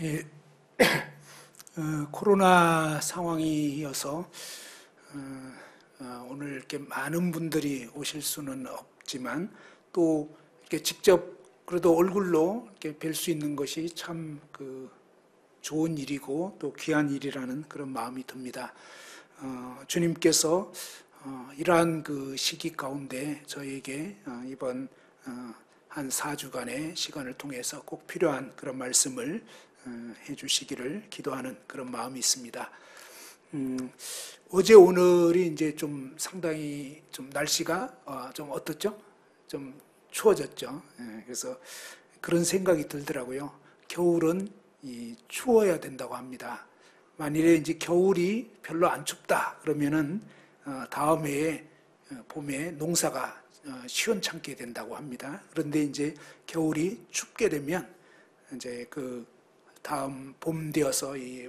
예, 코로나 상황이어서 오늘 이렇게 많은 분들이 오실 수는 없지만 또 이렇게 직접 그래도 얼굴로 이렇게 뵐 수 있는 것이 참 좋은 일이고 또 귀한 일이라는 그런 마음이 듭니다. 주님께서 이러한 시기 가운데 저에게 이번 한 4주간의 시간을 통해서 꼭 필요한 그런 말씀을 해주시기를 기도하는 그런 마음이 있습니다. 어제 오늘이 이제 좀 상당히 좀 날씨가 좀 어떻죠? 좀 추워졌죠. 그래서 그런 생각이 들더라고요. 겨울은 추워야 된다고 합니다. 만일에 이제 겨울이 별로 안 춥다 그러면은 다음 해에 봄에 농사가 시원찮게 된다고 합니다. 그런데 이제 겨울이 춥게 되면 이제 다음 봄 되어서 이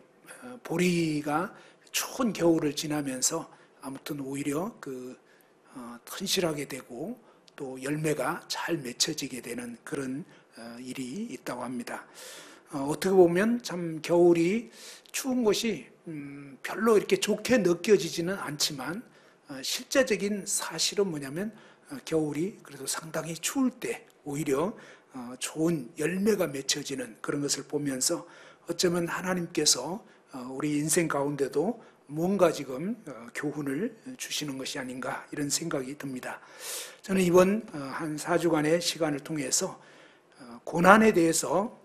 보리가 추운 겨울을 지나면서 아무튼 오히려 튼실하게 되고 또 열매가 잘 맺혀지게 되는 그런 일이 있다고 합니다. 어떻게 보면 참 겨울이 추운 것이 별로 이렇게 좋게 느껴지지는 않지만 실제적인 사실은 뭐냐면 겨울이 그래도 상당히 추울 때 오히려 좋은 열매가 맺혀지는 그런 것을 보면서 어쩌면 하나님께서 우리 인생 가운데도 뭔가 지금 교훈을 주시는 것이 아닌가 이런 생각이 듭니다. 저는 이번 한 4주간의 시간을 통해서 고난에 대해서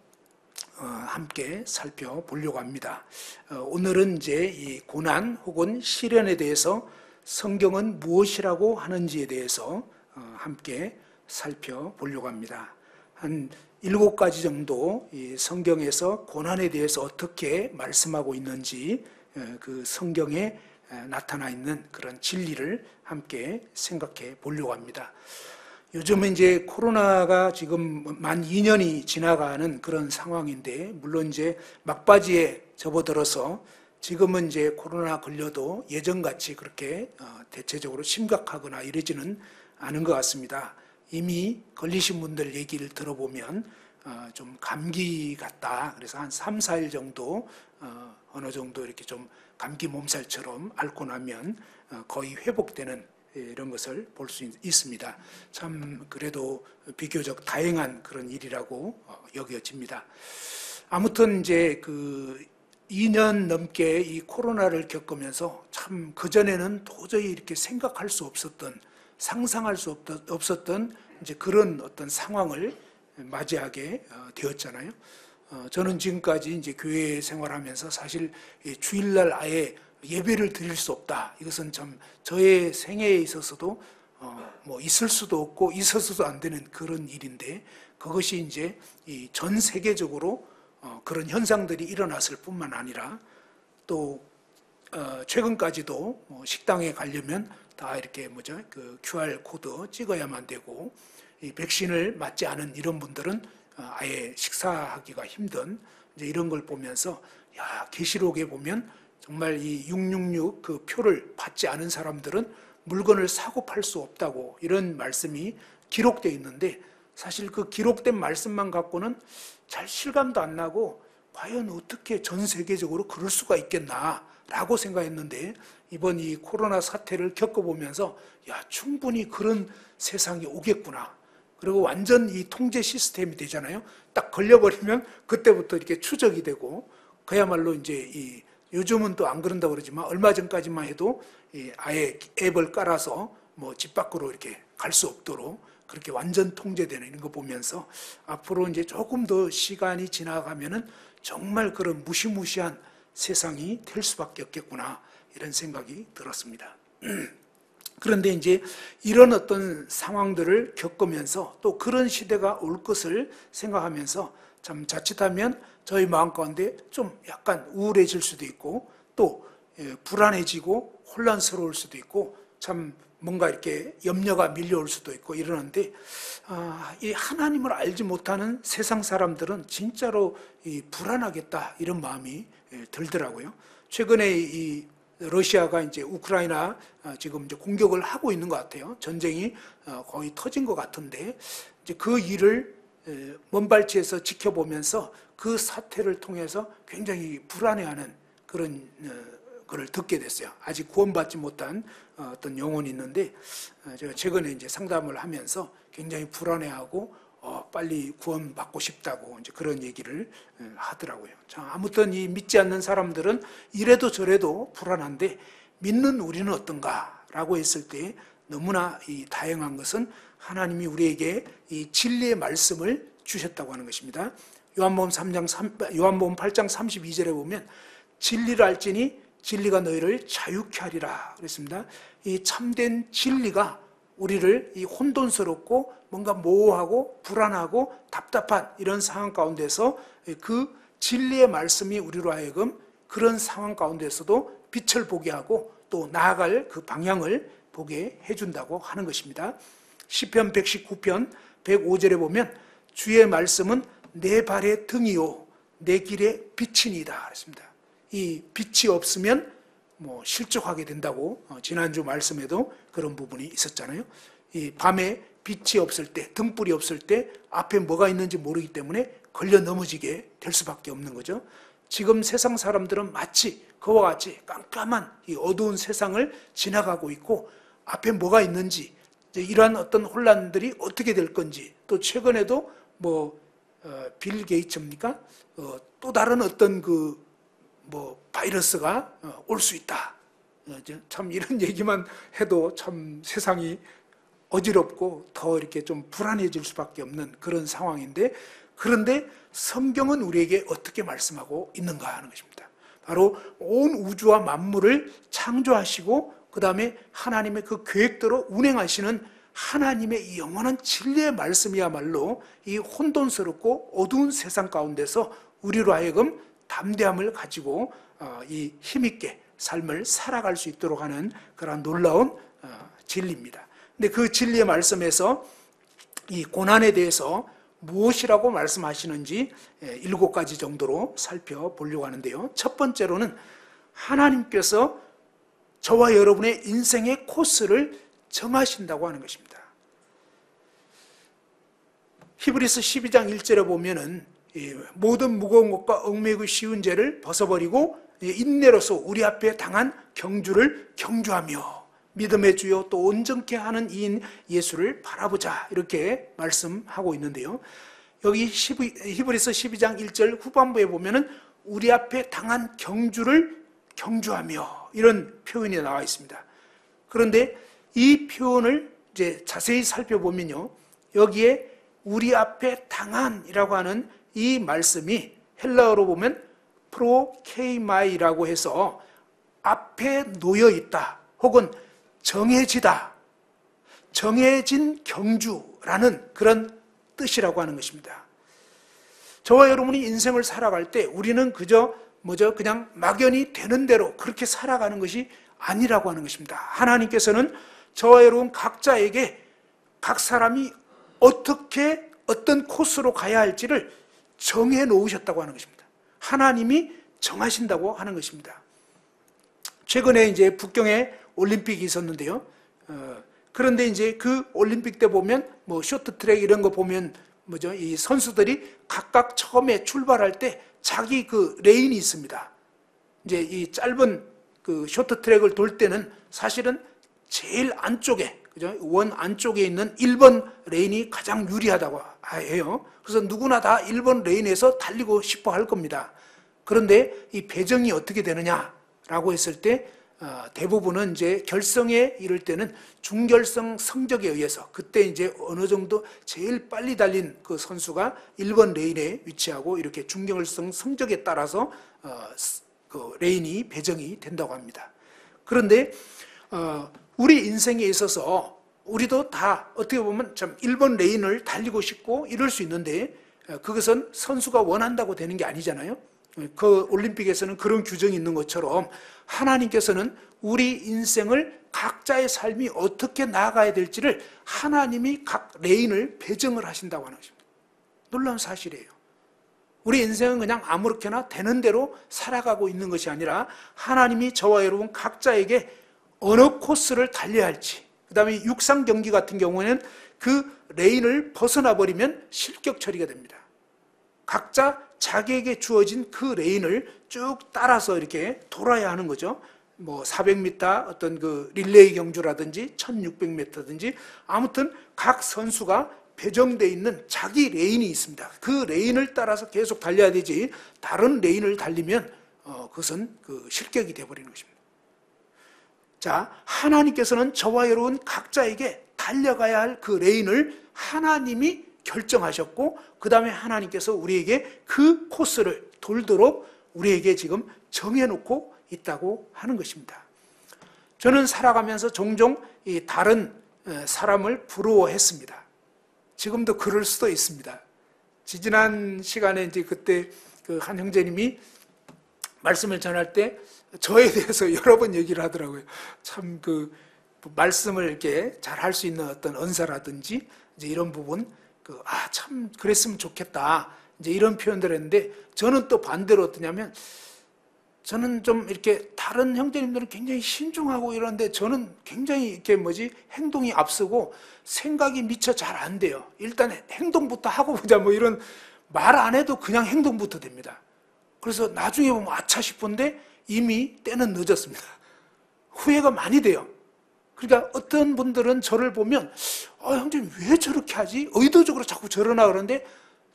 함께 살펴보려고 합니다. 오늘은 이제 이 고난 혹은 시련에 대해서 성경은 무엇이라고 하는지에 대해서 함께 살펴보려고 합니다. 한 7가지 정도 이 성경에서 고난에 대해서 어떻게 말씀하고 있는지 그 성경에 나타나 있는 그런 진리를 함께 생각해 보려고 합니다. 요즘은 이제 코로나가 지금 만 2년이 지나가는 그런 상황인데, 물론 이제 막바지에 접어들어서 지금은 이제 코로나 걸려도 예전같이 그렇게 대체적으로 심각하거나 이러지는 않은 것 같습니다. 이미 걸리신 분들 얘기를 들어보면 좀 감기 같다. 그래서 한 3, 4일 정도 어느 정도 이렇게 좀 감기 몸살처럼 앓고 나면 거의 회복되는 이런 것을 볼 수 있습니다. 참 그래도 비교적 다행한 그런 일이라고 여겨집니다. 아무튼 이제 2년 넘게 이 코로나를 겪으면서 참 그전에는 도저히 이렇게 생각할 수 없었던, 상상할 수 없었던 이제 그런 어떤 상황을 맞이하게 되었잖아요. 저는 지금까지 이제 교회 생활하면서 사실 주일날 아예 예배를 드릴 수 없다. 이것은 참 저의 생애에 있어서도 뭐 있을 수도 없고 있어서도 안 되는 그런 일인데, 그것이 이제 전 세계적으로 그런 현상들이 일어났을 뿐만 아니라 또 최근까지도 식당에 가려면 다 이렇게 QR 코드 찍어야만 되고, 이 백신을 맞지 않은 이런 분들은 아예 식사하기가 힘든 이제 이런 걸 보면서, 계시록에 보면 정말 이 666 그 표를 받지 않은 사람들은 물건을 사고 팔 수 없다고 이런 말씀이 기록되어 있는데, 사실 그 기록된 말씀만 갖고는 잘 실감도 안 나고 과연 어떻게 전 세계적으로 그럴 수가 있겠나라고 생각했는데, 이번 이 코로나 사태를 겪어보면서 충분히 그런 세상이 오겠구나. 그리고 완전 이 통제 시스템이 되잖아요. 딱 걸려버리면 그때부터 이렇게 추적이 되고, 그야말로 이제 요즘은 또 안 그런다고 그러지만 얼마 전까지만 해도 아예 앱을 깔아서 집 밖으로 이렇게 갈 수 없도록 그렇게 완전 통제되는 이런 거 보면서 앞으로 이제 조금 더 시간이 지나가면은 정말 그런 무시무시한 세상이 될 수밖에 없겠구나 이런 생각이 들었습니다. 그런데 이제 이런 어떤 상황들을 겪으면서 또 그런 시대가 올 것을 생각하면서 참 자칫하면 저희 마음 가운데 좀 약간 우울해질 수도 있고 또 불안해지고 혼란스러울 수도 있고 참 뭔가 이렇게 염려가 밀려올 수도 있고 이러는데, 이 하나님을 알지 못하는 세상 사람들은 진짜로 불안하겠다 이런 마음이 들더라고요. 최근에 이 러시아가 이제 우크라이나 지금 이제 공격을 하고 있는 것 같아요. 전쟁이 거의 터진 것 같은데, 이제 그 일을 먼 발치에서 지켜보면서 그 사태를 통해서 굉장히 불안해하는 그런 거를 듣게 됐어요. 아직 구원받지 못한 어떤 영혼이 있는데 제가 최근에 이제 상담을 하면서 굉장히 불안해하고 빨리 구원받고 싶다고 이제 그런 얘기를 하더라고요. 자, 아무튼 이 믿지 않는 사람들은 이래도 저래도 불안한데 믿는 우리는 어떤가라고 했을 때 너무나 이 다양한 것은 하나님이 우리에게 이 진리의 말씀을 주셨다고 하는 것입니다. 요한복음 8장 32절에 보면 진리를 알지니 진리가 너희를 자유케 하리라 그랬습니다. 이 참된 진리가 우리를 이 혼돈스럽고 뭔가 모호하고 불안하고 답답한 이런 상황 가운데서 그 진리의 말씀이 우리로 하여금 그런 상황 가운데서도 빛을 보게 하고 또 나아갈 그 방향을 보게 해준다고 하는 것입니다. 시편 119편 105절에 보면 주의 말씀은 내 발의 등이요 내 길의 빛이니이다 그랬습니다. 이 빛이 없으면 실족하게 된다고 지난주 말씀에도 그런 부분이 있었잖아요. 이 밤에 빛이 없을 때, 등불이 없을 때 앞에 뭐가 있는지 모르기 때문에 걸려 넘어지게 될 수밖에 없는 거죠. 지금 세상 사람들은 마치 그와 같이 깜깜한 이 어두운 세상을 지나가고 있고 앞에 뭐가 있는지 이러한 어떤 혼란들이 어떻게 될 건지 또 최근에도 빌 게이츠입니까? 또 다른 어떤 바이러스가 올 수 있다. 참 이런 얘기만 해도 참 세상이 어지럽고 더 이렇게 좀 불안해질 수밖에 없는 그런 상황인데 그런데 성경은 우리에게 어떻게 말씀하고 있는가 하는 것입니다. 바로 온 우주와 만물을 창조하시고 그 다음에 하나님의 그 계획대로 운행하시는 하나님의 이 영원한 진리의 말씀이야말로 이 혼돈스럽고 어두운 세상 가운데서 우리로 하여금 담대함을 가지고 이 힘있게 삶을 살아갈 수 있도록 하는 그런 놀라운 진리입니다. 근데 그 진리의 말씀에서 이 고난에 대해서 무엇이라고 말씀하시는지 7가지 정도로 살펴보려고 하는데요. 첫 번째로는 하나님께서 저와 여러분의 인생의 코스를 정하신다고 하는 것입니다. 히브리서 12장 1절에 보면은 모든 무거운 것과 얽매이고 쉬운 죄를 벗어버리고 인내로서 우리 앞에 당한 경주를 경주하며 믿음의 주요 또 온전케 하는 이인 예수를 바라보자 이렇게 말씀하고 있는데요. 여기 히브리서 12장 1절 후반부에 보면은 우리 앞에 당한 경주를 경주하며 이런 표현이 나와 있습니다. 그런데 이 표현을 이제 자세히 살펴보면요. 여기에 우리 앞에 당한이라고 하는 이 말씀이 헬라어로 보면 프로케이마이라고 해서 앞에 놓여 있다 혹은 정해지다, 정해진 경주라는 그런 뜻이라고 하는 것입니다. 저와 여러분이 인생을 살아갈 때 우리는 그저 그냥 막연히 되는 대로 그렇게 살아가는 것이 아니라고 하는 것입니다. 하나님께서는 저와 여러분 각자에게 각 사람이 어떻게 어떤 코스로 가야 할지를 정해 놓으셨다고 하는 것입니다. 하나님이 정하신다고 하는 것입니다. 최근에 이제 북경에 올림픽이 있었는데요. 그런데 이제 그 올림픽 때 보면 쇼트트랙 이런 거 보면 이 선수들이 각각 처음에 출발할 때 자기 그 레인이 있습니다. 이제 이 짧은 그 쇼트트랙을 돌 때는 사실은 제일 안쪽에 그죠? 원 안쪽에 있는 1번 레인이 가장 유리하다고 해요. 그래서 누구나 다 1번 레인에서 달리고 싶어 할 겁니다. 그런데 이 배정이 어떻게 되느냐라고 했을 때 대부분은 이제 결성에 이를 때는 중결성 성적에 의해서 그때 이제 어느 정도 제일 빨리 달린 그 선수가 1번 레인에 위치하고 이렇게 중결성 성적에 따라서 그 레인이 배정이 된다고 합니다. 그런데 우리 인생에 있어서 우리도 다 어떻게 보면 참 1번 레인을 달리고 싶고 이럴 수 있는데 그것은 선수가 원한다고 되는 게 아니잖아요. 그 올림픽에서는 그런 규정이 있는 것처럼 하나님께서는 우리 인생을 각자의 삶이 어떻게 나아가야 될지를 하나님이 각 레인을 배정을 하신다고 하는 것입니다. 놀라운 사실이에요. 우리 인생은 그냥 아무렇게나 되는 대로 살아가고 있는 것이 아니라 하나님이 저와 여러분 각자에게 어느 코스를 달려야 할지 그 다음에 육상 경기 같은 경우에는 그 레인을 벗어나 버리면 실격 처리가 됩니다. 각자 자기에게 주어진 그 레인을 쭉 따라서 이렇게 돌아야 하는 거죠. 뭐 400m 어떤 그 릴레이 경주라든지 1600m든지 아무튼 각 선수가 배정되어 있는 자기 레인이 있습니다. 그 레인을 따라서 계속 달려야 되지 다른 레인을 달리면 그것은 그 실격이 되어버리는 것입니다. 자, 하나님께서는 저와 여러분 각자에게 달려가야 할 그 레인을 하나님이 결정하셨고 그 다음에 하나님께서 우리에게 그 코스를 돌도록 우리에게 지금 정해놓고 있다고 하는 것입니다. 저는 살아가면서 종종 이 다른 사람을 부러워했습니다. 지금도 그럴 수도 있습니다. 지지난 시간에 이제 그때 그 한 형제님이 말씀을 전할 때 저에 대해서 여러 번 얘기를 하더라고요. 참 그 말씀을 이렇게 잘 할 수 있는 어떤 언사라든지 이제 이런 부분 참 그랬으면 좋겠다. 이제 이런 표현들을 했는데 저는 또 반대로 어떠냐면 저는 좀 이렇게 다른 형제님들은 굉장히 신중하고 이러는데 저는 굉장히 이렇게 행동이 앞서고 생각이 미처 잘 안 돼요. 일단 행동부터 하고 보자 뭐 이런 말 안 해도 그냥 행동부터 됩니다. 그래서 나중에 보면 아차 싶은데 이미 때는 늦었습니다. 후회가 많이 돼요. 그러니까 어떤 분들은 저를 보면 형제님 왜 저렇게 하지? 의도적으로 자꾸 저러나 그러는데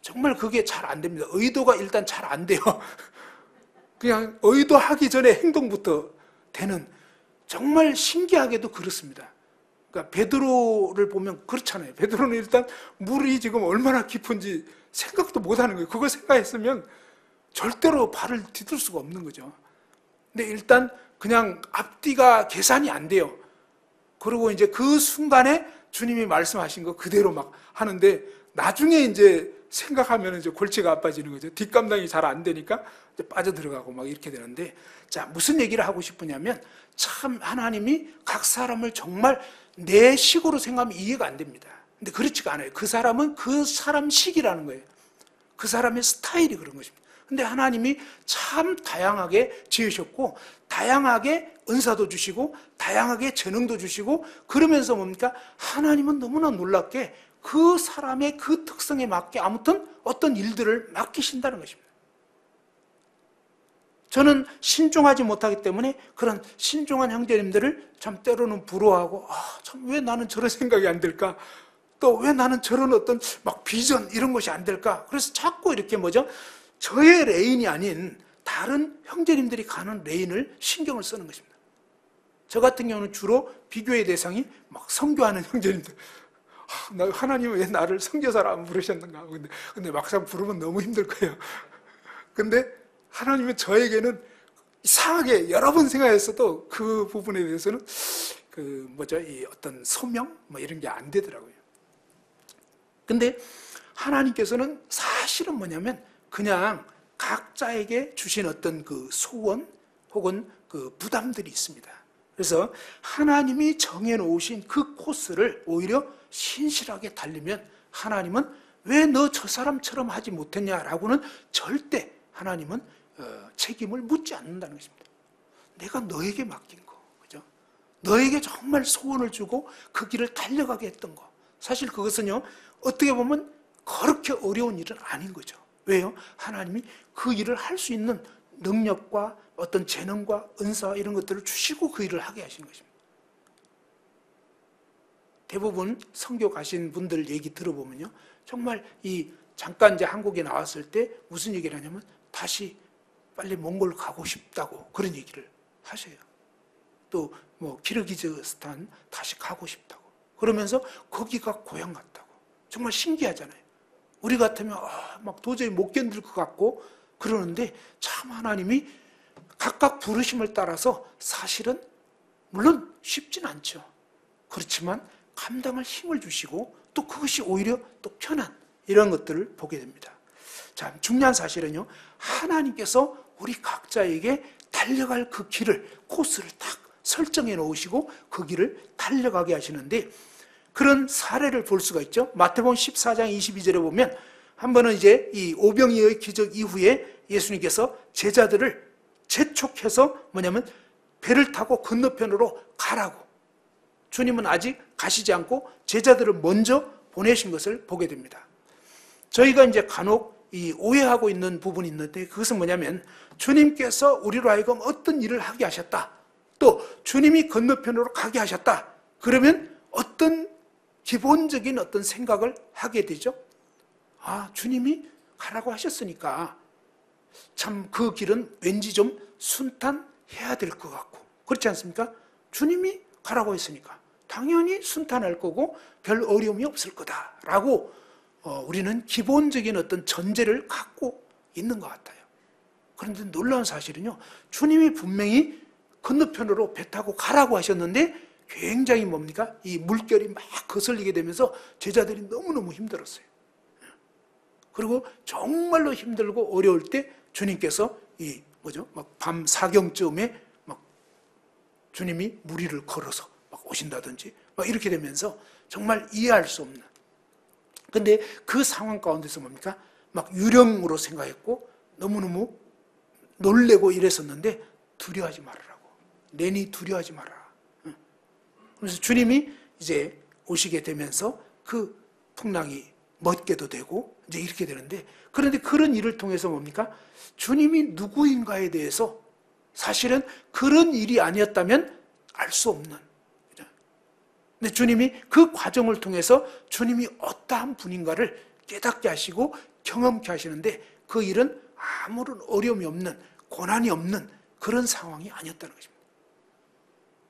정말 그게 잘 안 됩니다. 의도가 일단 잘 안 돼요. 그냥 의도하기 전에 행동부터 되는 정말 신기하게도 그렇습니다. 그러니까 베드로를 보면 그렇잖아요. 베드로는 일단 물이 지금 얼마나 깊은지 생각도 못 하는 거예요. 그걸 생각했으면 절대로 발을 디딜 수가 없는 거죠. 근데 일단 그냥 앞뒤가 계산이 안 돼요. 그리고 이제 그 순간에 주님이 말씀하신 거 그대로 막 하는데 나중에 이제 생각하면 이제 골치가 아파지는 거죠. 뒷감당이 잘 안 되니까 이제 빠져들어가고 막 이렇게 되는데 자, 무슨 얘기를 하고 싶으냐면 참 하나님이 각 사람을 정말 내 식으로 생각하면 이해가 안 됩니다. 근데 그렇지가 않아요. 그 사람은 그 사람 식이라는 거예요. 그 사람의 스타일이 그런 것입니다. 근데 하나님이 참 다양하게 지으셨고 다양하게 은사도 주시고 다양하게 재능도 주시고 그러면서 뭡니까? 하나님은 너무나 놀랍게 그 사람의 그 특성에 맞게 아무튼 어떤 일들을 맡기신다는 것입니다. 저는 신중하지 못하기 때문에 그런 신중한 형제님들을 참 때로는 부러워하고 참 왜 나는 저런 생각이 안 들까? 또 왜 나는 저런 어떤 막 비전 이런 것이 안 될까? 그래서 자꾸 이렇게 저의 레인이 아닌 다른 형제님들이 가는 레인을 신경을 쓰는 것입니다. 저 같은 경우는 주로 비교의 대상이 막 선교하는 형제님들. 하나님은 왜 나를 선교사라 안 부르셨는가? 근데 막상 부르면 너무 힘들 거예요. 근데 하나님은 저에게는 이상하게 여러 번 생각했어도 그 부분에 대해서는 이 어떤 소명 이런 게 안 되더라고요. 근데 하나님께서는 사실은 뭐냐면 그냥 각자에게 주신 어떤 그 소원 혹은 그 부담들이 있습니다. 그래서 하나님이 정해놓으신 그 코스를 오히려 신실하게 달리면 하나님은 왜 너 저 사람처럼 하지 못했냐라고는 절대 하나님은 책임을 묻지 않는다는 것입니다. 내가 너에게 맡긴 거, 그죠? 너에게 정말 소원을 주고 그 길을 달려가게 했던 거. 사실 그것은요, 어떻게 보면 그렇게 어려운 일은 아닌 거죠. 왜요? 하나님이 그 일을 할 수 있는 능력과 어떤 재능과 은사 이런 것들을 주시고 그 일을 하게 하신 것입니다. 대부분 선교 가신 분들 얘기 들어보면요, 정말 잠깐 이제 한국에 나왔을 때 무슨 얘기를 하냐면 다시 빨리 몽골 가고 싶다고 그런 얘기를 하셔요. 또 키르기즈스탄 다시 가고 싶다고 그러면서 거기가 고향 같다고. 정말 신기하잖아요. 우리 같으면 막 도저히 못 견딜 것 같고 그러는데 참 하나님이 각각 부르심을 따라서 사실은 물론 쉽진 않죠. 그렇지만 감당할 힘을 주시고 또 그것이 오히려 또 편한 이런 것들을 보게 됩니다. 자, 중요한 사실은요, 하나님께서 우리 각자에게 달려갈 그 길을, 코스를 딱 설정해 놓으시고 그 길을 달려가게 하시는데 그런 사례를 볼 수가 있죠. 마태복음 14장 22절에 보면 한 번은 이제 이 오병이어의 기적 이후에 예수님께서 제자들을 재촉해서 뭐냐면 배를 타고 건너편으로 가라고 주님은 아직 가시지 않고 제자들을 먼저 보내신 것을 보게 됩니다. 저희가 이제 간혹 이 오해하고 있는 부분이 있는데 그것은 뭐냐면 주님께서 우리로 하여금 어떤 일을 하게 하셨다. 또 주님이 건너편으로 가게 하셨다. 그러면 어떤 기본적인 어떤 생각을 하게 되죠. 아, 주님이 가라고 하셨으니까 참 그 길은 왠지 좀 순탄해야 될 것 같고 그렇지 않습니까? 주님이 가라고 했으니까 당연히 순탄할 거고 별 어려움이 없을 거다라고 우리는 기본적인 어떤 전제를 갖고 있는 것 같아요. 그런데 놀라운 사실은요, 주님이 분명히 건너편으로 배 타고 가라고 하셨는데 굉장히 뭡니까? 이 물결이 막 거슬리게 되면서 제자들이 너무너무 힘들었어요. 그리고 정말로 힘들고 어려울 때 주님께서 막 밤 사경쯤에 막 주님이 무리를 걸어서 막 오신다든지 막 이렇게 되면서 정말 이해할 수 없는. 근데 그 상황 가운데서 뭡니까? 막 유령으로 생각했고 너무너무 놀래고 이랬었는데 두려워하지 말으라고. 내니 두려워하지 말아라. 그래서 주님이 이제 오시게 되면서 그 풍랑이 멎게도 되고 이제 이렇게 되는데, 그런데 그런 일을 통해서 뭡니까? 주님이 누구인가에 대해서 사실은 그런 일이 아니었다면 알 수 없는. 근데 주님이 그 과정을 통해서 주님이 어떠한 분인가를 깨닫게 하시고 경험케 하시는데 그 일은 아무런 어려움이 없는, 고난이 없는 그런 상황이 아니었다는 것입니다.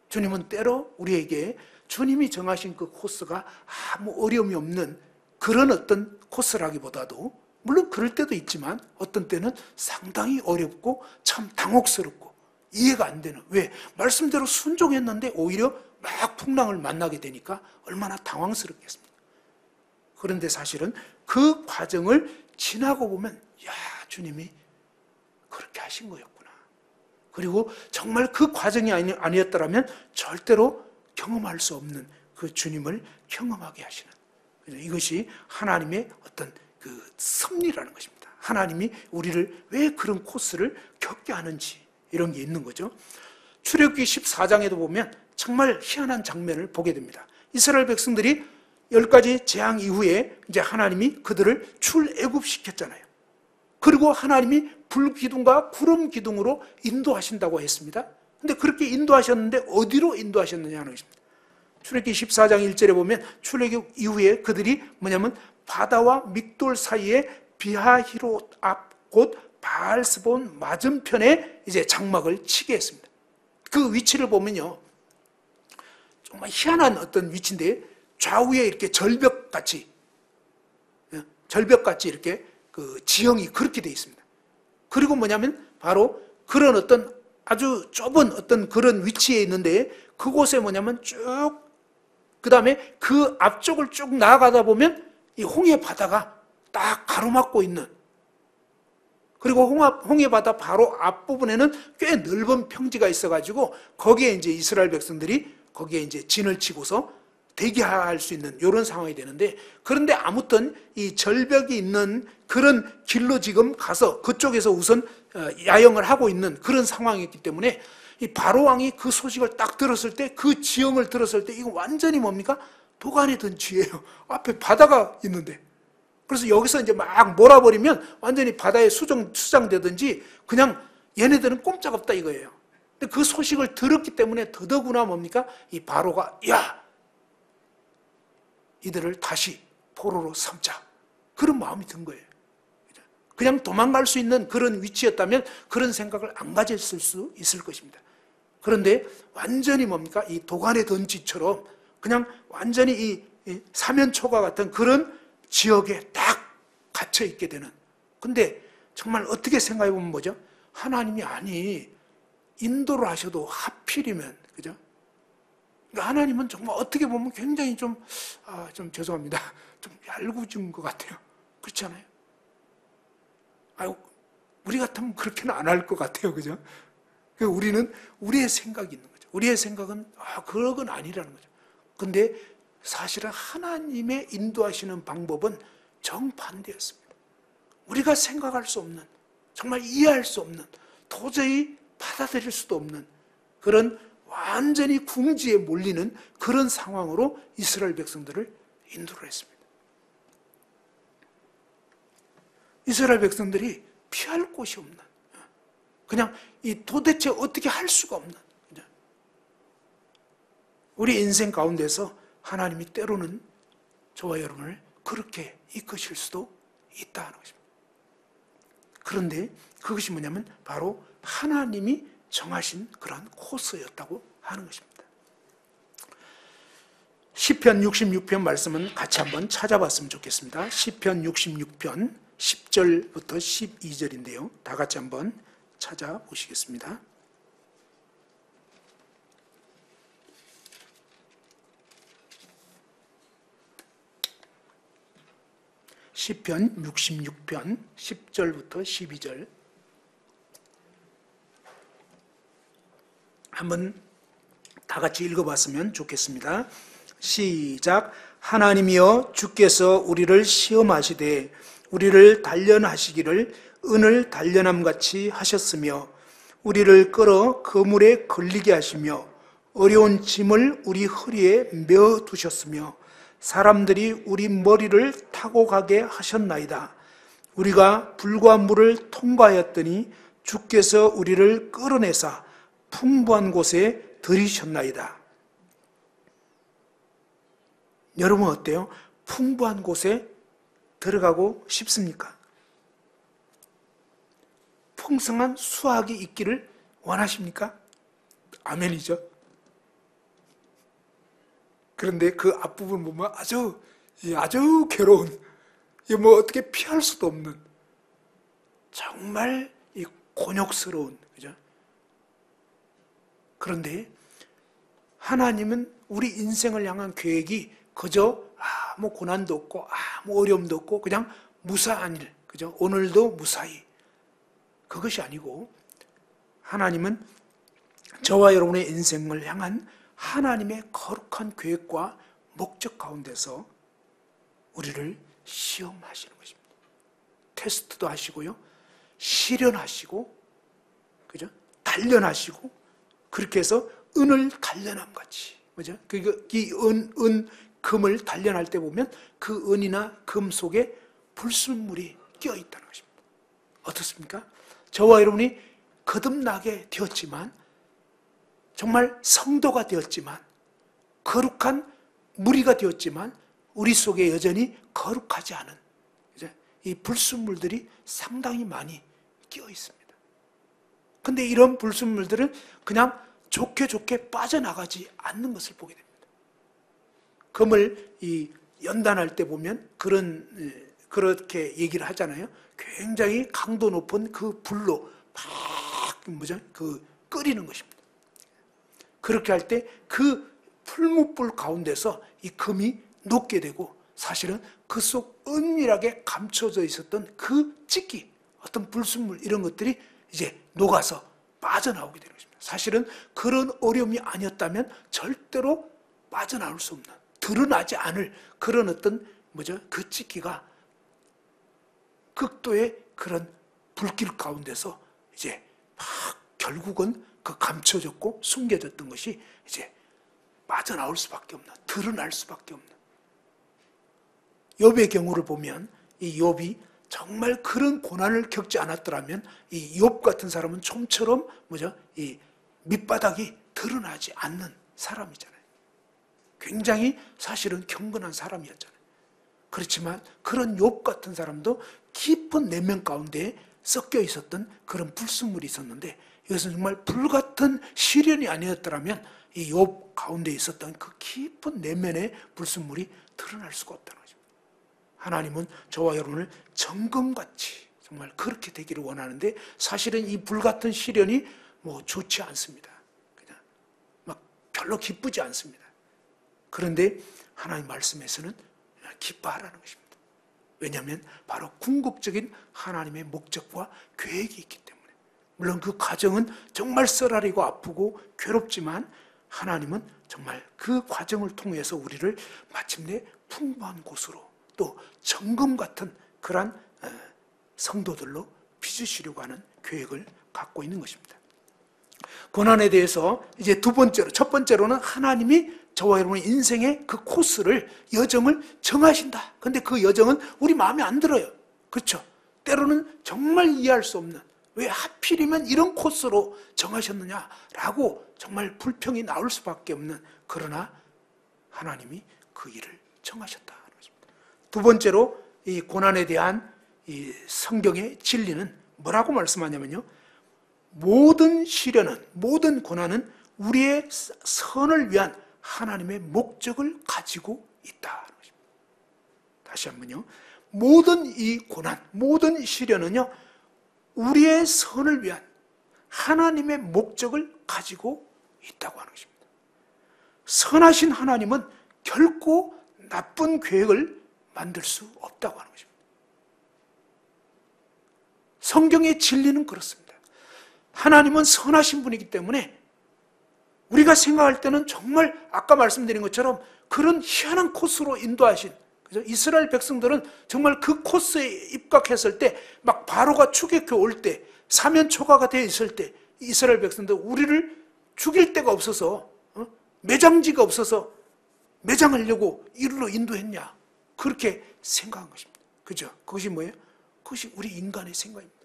주님은 때로 우리에게 주님이 정하신 그 코스가 아무 어려움이 없는 그런 어떤 코스라기보다도, 물론 그럴 때도 있지만 어떤 때는 상당히 어렵고 참 당혹스럽고 이해가 안 되는, 왜? 말씀대로 순종했는데 오히려 막 풍랑을 만나게 되니까 얼마나 당황스럽겠습니까? 그런데 사실은 그 과정을 지나고 보면 야, 주님이 그렇게 하신 거였구나. 그리고 정말 그 과정이 아니었더라면 절대로 경험할 수 없는 그 주님을 경험하게 하시는, 이것이 하나님의 어떤 그 섭리라는 것입니다. 하나님이 우리를 왜 그런 코스를 겪게 하는지 이런 게 있는 거죠. 출애굽기 14장에도 보면 정말 희한한 장면을 보게 됩니다. 이스라엘 백성들이 10가지 재앙 이후에 이제 하나님이 그들을 출애굽시켰잖아요. 그리고 하나님이 불기둥과 구름 기둥으로 인도하신다고 했습니다. 근데 그렇게 인도하셨는데 어디로 인도하셨느냐 하는 것입니다. 출애굽기 14장 1절에 보면 출애굽 이후에 그들이 뭐냐면 바다와 믹돌 사이에 비하히롯 앞 곧 바알스본 맞은편에 이제 장막을 치게 했습니다. 그 위치를 보면요, 정말 희한한 어떤 위치인데 좌우에 이렇게 절벽같이 이렇게 그 지형이 그렇게 되어 있습니다. 그리고 뭐냐면 바로 그런 어떤 아주 좁은 어떤 그런 위치에 있는데 그곳에 뭐냐면 쭉 그 다음에 그 앞쪽을 쭉 나아가다 보면 이 홍해 바다가 딱 가로막고 있는, 그리고 홍해 바다 바로 앞부분에는 꽤 넓은 평지가 있어가지고 거기에 이제 이스라엘 백성들이 거기에 이제 진을 치고서 대기할 수 있는 이런 상황이 되는데, 그런데 아무튼 이 절벽이 있는 그런 길로 지금 가서 그쪽에서 우선 야영을 하고 있는 그런 상황이었기 때문에 이 바로 왕이 그 소식을 딱 들었을 때, 그 지형을 들었을 때 이거 완전히 뭡니까? 도간에 든 쥐예요. 앞에 바다가 있는데. 그래서 여기서 이제 막 몰아버리면 완전히 바다에 수장되든지 그냥 얘네들은 꼼짝없다 이거예요. 근데 그 소식을 들었기 때문에 더더구나 뭡니까? 이 바로가 야, 이들을 다시 포로로 삼자, 그런 마음이 든 거예요. 그냥 도망갈 수 있는 그런 위치였다면 그런 생각을 안 가졌을 수 있을 것입니다. 그런데 완전히 뭡니까? 이 도간에 든 쥐처럼 그냥 완전히 이 사면초가 같은 그런 지역에 딱 갇혀 있게 되는. 근데 정말 어떻게 생각해 보면 뭐죠? 하나님이 아니 인도를 하셔도 하필이면, 그죠? 그러니까 하나님은 정말 어떻게 보면 굉장히 좀 죄송합니다, 좀 얄궂은 것 같아요. 그렇지 않아요? 우리 같으면 그렇게는 안 할 것 같아요, 그죠? 우리는 우리의 생각이 있는 거죠. 우리의 생각은 그건 아니라는 거죠. 근데 사실은 하나님의 인도하시는 방법은 정반대였습니다. 우리가 생각할 수 없는, 정말 이해할 수 없는, 도저히 받아들일 수도 없는 그런 완전히 궁지에 몰리는 그런 상황으로 이스라엘 백성들을 인도를 했습니다. 이스라엘 백성들이 피할 곳이 없는, 그냥 이 도대체 어떻게 할 수가 없는, 우리 인생 가운데서 하나님이 때로는 저와 여러분을 그렇게 이끄실 수도 있다는 것입니다. 그런데 그것이 뭐냐면 바로 하나님이 정하신 그런 코스였다고 하는 것입니다. 시편 66편 말씀은 같이 한번 찾아봤으면 좋겠습니다. 시편 66편 10절부터 12절인데요. 다 같이 한번 찾아보시겠습니다. 시편 66편 10절부터 12절 한번 다 같이 읽어봤으면 좋겠습니다. 시작. 하나님이여 주께서 우리를 시험하시되 우리를 단련하시기를 은을 단련함같이 하셨으며 우리를 끌어 그물에 걸리게 하시며 어려운 짐을 우리 허리에 메어 두셨으며 사람들이 우리 머리를 타고 가게 하셨나이다. 우리가 불과 물을 통과하였더니 주께서 우리를 끌어내사 풍부한 곳에 들이셨나이다. 여러분 어때요? 풍부한 곳에 들어가고 싶습니까? 풍성한 수확이 있기를 원하십니까? 아멘이죠. 그런데 그 앞부분 보면 아주 괴로운, 뭐 어떻게 피할 수도 없는, 정말 이 곤욕스러운, 그죠? 그런데 하나님은 우리 인생을 향한 계획이 그저 아무 고난도 없고 아무 어려움도 없고 그냥 무사한 일, 그죠? 오늘도 무사히, 그것이 아니고 하나님은 저와 여러분의 인생을 향한 하나님의 거룩한 계획과 목적 가운데서 우리를 시험하시는 것입니다. 테스트도 하시고요, 시련하시고, 그죠? 단련하시고, 그렇게 해서 은을 단련함 같이, 그죠? 이 금을 단련할 때 보면 그 은이나 금 속에 불순물이 끼어 있다는 것입니다. 어떻습니까? 저와 여러분이 거듭나게 되었지만, 정말 성도가 되었지만, 거룩한 무리가 되었지만 우리 속에 여전히 거룩하지 않은 이 불순물들이 상당히 많이 끼어 있습니다. 그런데 이런 불순물들은 그냥 좋게 빠져나가지 않는 것을 보게 됩니다. 금을 연단할 때 보면 그렇게 얘기를 하잖아요. 굉장히 강도 높은 그 불로 끓이는 것입니다. 그렇게 할 때 그 풀무불 가운데서 이 금이 녹게 되고, 사실은 그 속 은밀하게 감춰져 있었던 그 찌기, 어떤 불순물 이런 것들이 이제 녹아서 빠져나오게 되는 것입니다. 사실은 그런 어려움이 아니었다면 절대로 빠져나올 수 없는, 드러나지 않을 그런 어떤 그 찌기가 극도의 그런 불길 가운데서 이제 막 결국은 그 감춰졌고 숨겨졌던 것이 이제 빠져나올 수밖에 없는, 드러날 수밖에 없는. 욥의 경우를 보면 이 욥이 정말 그런 고난을 겪지 않았더라면 이 욥 같은 사람은 좀처럼 이 밑바닥이 드러나지 않는 사람이잖아요. 굉장히 사실은 경건한 사람이었잖아요. 그렇지만 그런 욥 같은 사람도 깊은 내면 가운데 섞여 있었던 그런 불순물이 있었는데, 이것은 정말 불같은 시련이 아니었더라면 이 욥 가운데 있었던 그 깊은 내면의 불순물이 드러날 수가 없다는 거죠. 하나님은 저와 여러분을 정금같이 정말 그렇게 되기를 원하는데, 사실은 이 불같은 시련이 좋지 않습니다. 그냥 막 별로 기쁘지 않습니다. 그런데 하나님 말씀에서는 기뻐하라는 것입니다. 왜냐하면 바로 궁극적인 하나님의 목적과 계획이 있기 때문에. 물론 그 과정은 정말 쓰라리고 아프고 괴롭지만 하나님은 정말 그 과정을 통해서 우리를 마침내 풍부한 곳으로, 또 정금 같은 그러한 성도들로 빚으시려고 하는 계획을 갖고 있는 것입니다. 고난에 대해서 이제 두 번째로, 첫 번째로는 하나님이 저와 여러분의 인생의 그 코스를, 여정을 정하신다. 근데 그 여정은 우리 마음에 안 들어요. 그렇죠? 때로는 정말 이해할 수 없는, 왜 하필이면 이런 코스로 정하셨느냐라고 정말 불평이 나올 수밖에 없는, 그러나 하나님이 그 일을 정하셨다. 두 번째로 이 고난에 대한 이 성경의 진리는 뭐라고 말씀하냐면요, 모든 시련은, 모든 고난은 우리의 선을 위한 하나님의 목적을 가지고 있다. 다시 한번요, 모든 이 고난, 모든 시련은요, 우리의 선을 위한 하나님의 목적을 가지고 있다고 하는 것입니다. 선하신 하나님은 결코 나쁜 계획을 만들 수 없다고 하는 것입니다. 성경의 진리는 그렇습니다. 하나님은 선하신 분이기 때문에 우리가 생각할 때는 정말 아까 말씀드린 것처럼 그런 희한한 코스로 인도하신, 그죠? 이스라엘 백성들은 정말 그 코스에 입각했을 때, 막 바로가 추격해 올 때, 사면 초가가 되어 있을 때, 이스라엘 백성들 우리를 죽일 데가 없어서, 매장지가 없어서 매장하려고 이리로 인도했냐, 그렇게 생각한 것입니다. 그죠? 그것이 뭐예요? 그것이 우리 인간의 생각입니다.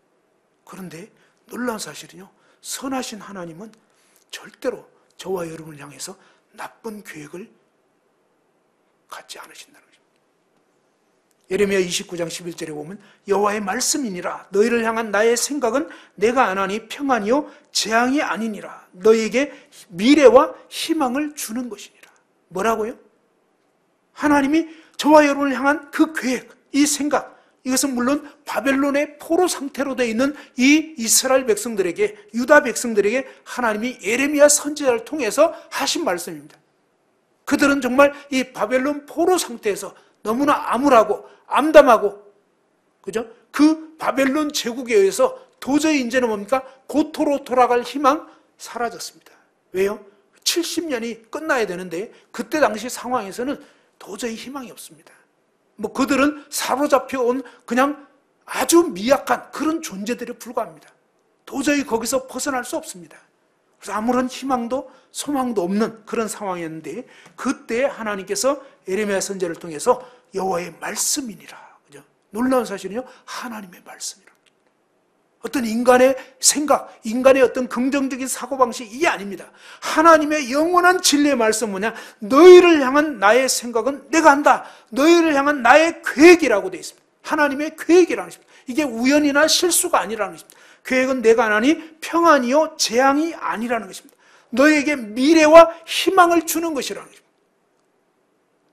그런데 놀라운 사실은요, 선하신 하나님은 절대로 저와 여러분을 향해서 나쁜 계획을 갖지 않으신다는 것입니다. 예레미야 29장 11절에 보면 여호와의 말씀이니라, 너희를 향한 나의 생각은 내가 안하니 평안이요 재앙이 아니니라, 너희에게 미래와 희망을 주는 것이니라. 뭐라고요? 하나님이 저와 여러분을 향한 그 계획, 이 생각, 이것은 물론 바벨론의 포로 상태로 되어 있는 이 이스라엘 백성들에게, 유다 백성들에게 하나님이 예레미야 선지자를 통해서 하신 말씀입니다. 그들은 정말 이 바벨론 포로 상태에서 너무나 암울하고 암담하고, 그죠? 그 바벨론 제국에 의해서 도저히 이제는 뭡니까? 고토로 돌아갈 희망 사라졌습니다. 왜요? 70년이 끝나야 되는데 그때 당시 상황에서는 도저히 희망이 없습니다. 뭐 그들은 사로잡혀 온 그냥 아주 미약한 그런 존재들에 불과합니다. 도저히 거기서 벗어날 수 없습니다. 그래서 아무런 희망도 소망도 없는 그런 상황이었는데, 그때 하나님께서 예레미야 선지자를 통해서 여호와의 말씀이니라. 그죠? 놀라운 사실은요, 하나님의 말씀이라. 어떤 인간의 생각, 인간의 어떤 긍정적인 사고방식, 이게 아닙니다. 하나님의 영원한 진리의 말씀 뭐냐? 너희를 향한 나의 생각은 내가 한다. 너희를 향한 나의 계획이라고 되어 있습니다. 하나님의 계획이라는 것입니다. 이게 우연이나 실수가 아니라는 것입니다. 계획은 내가 안 하니 평안이요 재앙이 아니라는 것입니다. 너희에게 미래와 희망을 주는 것이라는 것입니다.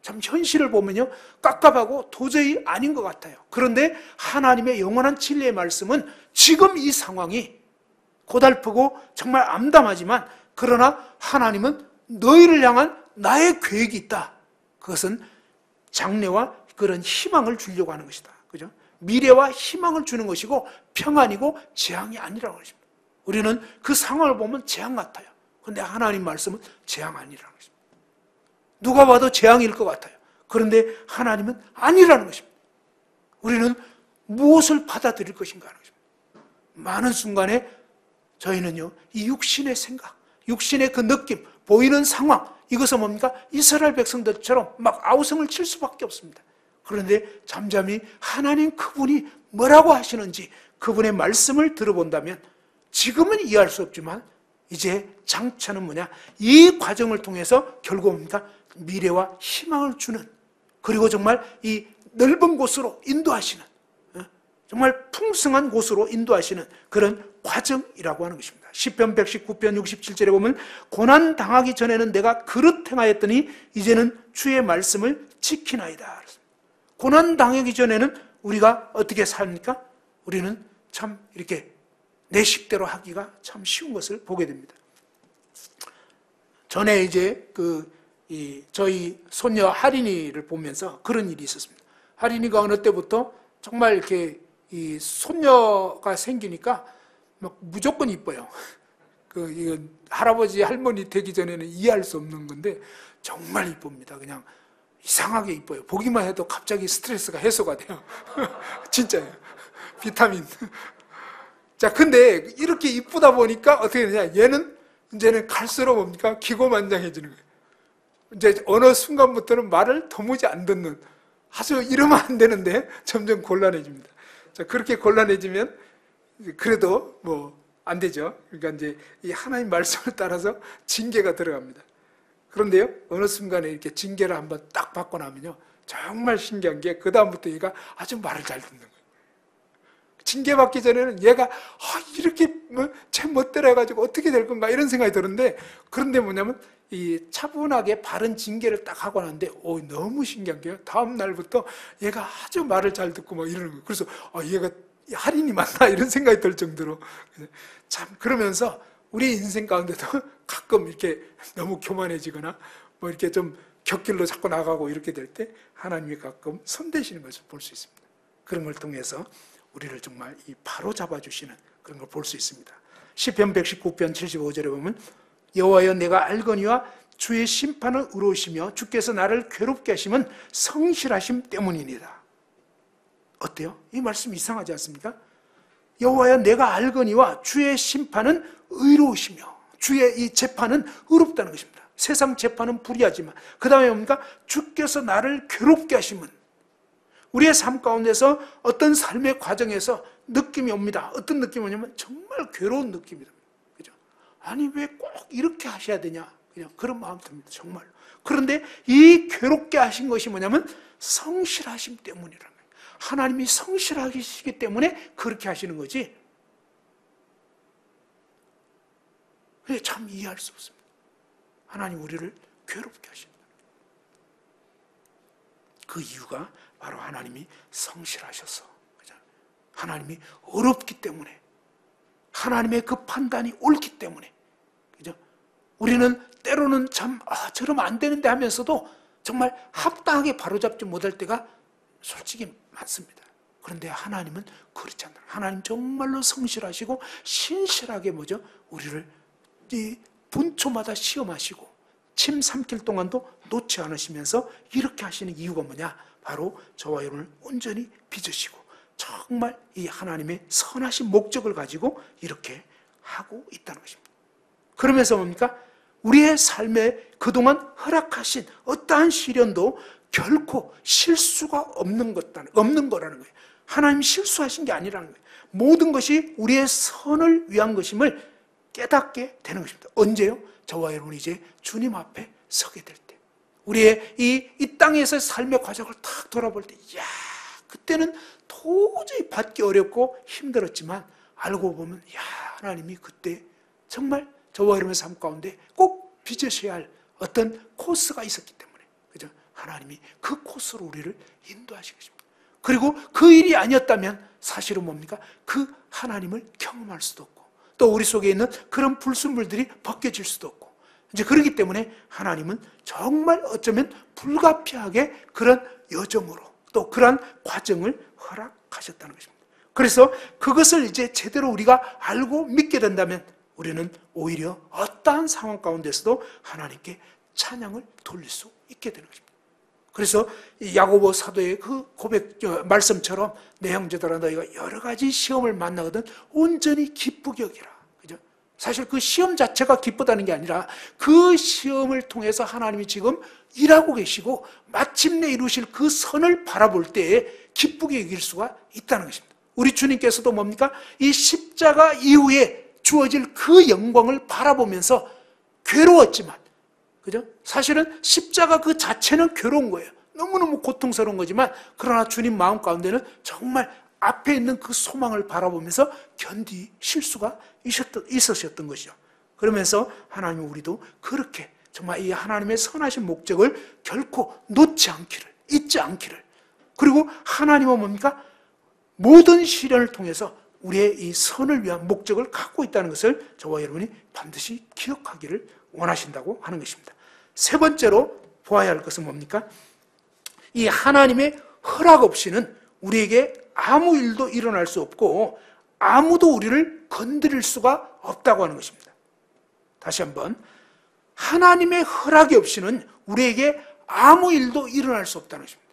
참 현실을 보면요, 깝깝하고 도저히 아닌 것 같아요. 그런데 하나님의 영원한 진리의 말씀은 지금 이 상황이 고달프고 정말 암담하지만, 그러나 하나님은 너희를 향한 나의 계획이 있다. 그것은 장래와 그런 희망을 주려고 하는 것이다. 그죠? 미래와 희망을 주는 것이고 평안이고 재앙이 아니라는 것입니다. 우리는 그 상황을 보면 재앙 같아요. 그런데 하나님 말씀은 재앙 아니라는 것입니다. 누가 봐도 재앙일 것 같아요. 그런데 하나님은 아니라는 것입니다. 우리는 무엇을 받아들일 것인가 하는 것입니다. 많은 순간에 저희는요, 이 육신의 생각, 육신의 그 느낌, 보이는 상황, 이것은 뭡니까? 이스라엘 백성들처럼 막 아우성을 칠 수밖에 없습니다. 그런데 잠잠히 하나님 그분이 뭐라고 하시는지 그분의 말씀을 들어본다면, 지금은 이해할 수 없지만 이제 장차는 뭐냐? 이 과정을 통해서 결국 뭡니까? 미래와 희망을 주는, 그리고 정말 이 넓은 곳으로 인도하시는, 정말 풍성한 곳으로 인도하시는 그런 과정이라고 하는 것입니다. 시편 119편 67절에 보면 고난 당하기 전에는 내가 그릇 행하였더니 이제는 주의 말씀을 지키나이다. 고난 당하기 전에는 우리가 어떻게 삽니까? 우리는 참 이렇게 내 식대로 하기가 참 쉬운 것을 보게 됩니다. 전에 이제 저희 손녀 하린이를 보면서 그런 일이 있었습니다. 하린이가 어느 때부터 정말 이렇게 이 손녀가 생기니까 막 무조건 이뻐요. 이거 할아버지 할머니 되기 전에는 이해할 수 없는 건데 정말 이쁩니다. 그냥 이상하게 이뻐요. 보기만 해도 갑자기 스트레스가 해소가 돼요. 진짜예요. 비타민. 자, 근데 이렇게 이쁘다 보니까 어떻게 되냐? 얘는 이제는 갈수록 뭡니까? 기고만장해지는 거예요. 이제 어느 순간부터는 말을 도무지 안 듣는, 아주 이러면 안 되는데 점점 곤란해집니다. 자, 그렇게 곤란해지면 그래도 뭐 안 되죠. 그러니까 이제 이 하나님 말씀을 따라서 징계가 들어갑니다. 그런데요, 어느 순간에 이렇게 징계를 한번 딱 받고 나면요, 정말 신기한 게 그다음부터 얘가 아주 말을 잘 듣는 거예요. 징계받기 전에는 얘가 이렇게 제 멋대로 해가지고 어떻게 될 건가 이런 생각이 드는데, 그런데 뭐냐면 이 차분하게 바른 징계를 딱 하고 나는데 너무 신기한 게요, 다음 날부터 얘가 아주 말을 잘 듣고 막 이러는 거예요. 그래서 얘가 할인이 맞나 이런 생각이 들 정도로. 참, 그러면서 우리 인생 가운데도 가끔 이렇게 너무 교만해지거나 뭐 이렇게 좀 곁길로 자꾸 나가고 이렇게 될 때 하나님이 가끔 손대시는 것을 볼 수 있습니다. 그런 걸 통해서 우리를 정말 이 바로 잡아주시는 그런 걸 볼 수 있습니다. 시편 119편 75절에 보면 여호와여 내가 알거니와 주의 심판은 의로우시며 주께서 나를 괴롭게 하심은 성실하심 때문이니라. 어때요? 이 말씀 이상하지 않습니까? 여호와여 내가 알거니와 주의 심판은 의로우시며, 주의 이 재판은 의롭다는 것입니다. 세상 재판은 불의하지만 그 다음에 뭡니까? 주께서 나를 괴롭게 하심은, 우리의 삶 가운데서 어떤 삶의 과정에서 느낌이 옵니다. 어떤 느낌이 오냐면 정말 괴로운 느낌이다. 그죠? 아니 왜 꼭 이렇게 하셔야 되냐, 그냥 그런 마음 듭니다. 정말. 그런데 이 괴롭게 하신 것이 뭐냐면 성실하심 때문이라는 거예요. 하나님이 성실하시기 때문에 그렇게 하시는 거지, 참 이해할 수 없습니다. 하나님 우리를 괴롭게 하신다. 그 이유가 바로 하나님이 성실하셔서, 하나님이 어렵기 때문에, 하나님의 그 판단이 옳기 때문에, 그죠? 우리는 때로는 참 저러면 안 되는데 하면서도 정말 합당하게 바로잡지 못할 때가 솔직히 많습니다. 그런데 하나님은 그렇지 않아요. 하나님 정말로 성실하시고 신실하게 우리를 이 분초마다 시험하시고 침 삼킬 동안도 놓지 않으시면서 이렇게 하시는 이유가 뭐냐? 바로 저와 여러분을 온전히 빚으시고 정말 이 하나님의 선하신 목적을 가지고 이렇게 하고 있다는 것입니다. 그러면서 뭡니까? 우리의 삶에 그동안 허락하신 어떠한 시련도 결코 실수가 없는 거라는 거예요. 하나님이 실수하신 게 아니라는 거예요. 모든 것이 우리의 선을 위한 것임을 깨닫게 되는 것입니다. 언제요? 저와 여러분이 이제 주님 앞에 서게 될 때, 우리의 이 땅에서의 삶의 과정을 탁 돌아볼 때, 이야, 그때는 도저히 받기 어렵고 힘들었지만 알고 보면, 이야, 하나님이 그때 정말 저와 여러분의 삶 가운데 꼭 빚으셔야 할 어떤 코스가 있었기 때문에, 그죠? 하나님이 그 코스로 우리를 인도하신 것입니다. 그리고 그 일이 아니었다면 사실은 뭡니까? 그 하나님을 경험할 수도 없고, 또 우리 속에 있는 그런 불순물들이 벗겨질 수도 없고, 이제 그렇기 때문에 하나님은 정말 어쩌면 불가피하게 그런 여정으로 또 그런 과정을 허락하셨다는 것입니다. 그래서 그것을 이제 제대로 우리가 알고 믿게 된다면 우리는 오히려 어떠한 상황 가운데서도 하나님께 찬양을 돌릴 수 있게 되는 것입니다. 그래서 야고보 사도의 그 고백 말씀처럼 내 형제들아 너희가 여러 가지 시험을 만나거든 온전히 기쁘게 여기라. 그죠? 사실 그 시험 자체가 기쁘다는 게 아니라 그 시험을 통해서 하나님이 지금 일하고 계시고 마침내 이루실 그 선을 바라볼 때에 기쁘게 여길 수가 있다는 것입니다. 우리 주님께서도 뭡니까? 이 십자가 이후에 주어질 그 영광을 바라보면서 괴로웠지만, 그죠? 사실은 십자가 그 자체는 괴로운 거예요. 너무너무 고통스러운 거지만, 그러나 주님 마음 가운데는 정말 앞에 있는 그 소망을 바라보면서 견디실 수가 있으셨던 것이죠. 그러면서 하나님 우리도 그렇게 정말 이 하나님의 선하신 목적을 결코 놓지 않기를, 잊지 않기를, 그리고 하나님은 뭡니까? 모든 시련을 통해서 우리의 이 선을 위한 목적을 갖고 있다는 것을 저와 여러분이 반드시 기억하기를 원하신다고 하는 것입니다. 세 번째로 보아야 할 것은 뭡니까? 이 하나님의 허락 없이는 우리에게 아무 일도 일어날 수 없고 아무도 우리를 건드릴 수가 없다고 하는 것입니다. 다시 한번, 하나님의 허락이 없이는 우리에게 아무 일도 일어날 수 없다는 것입니다.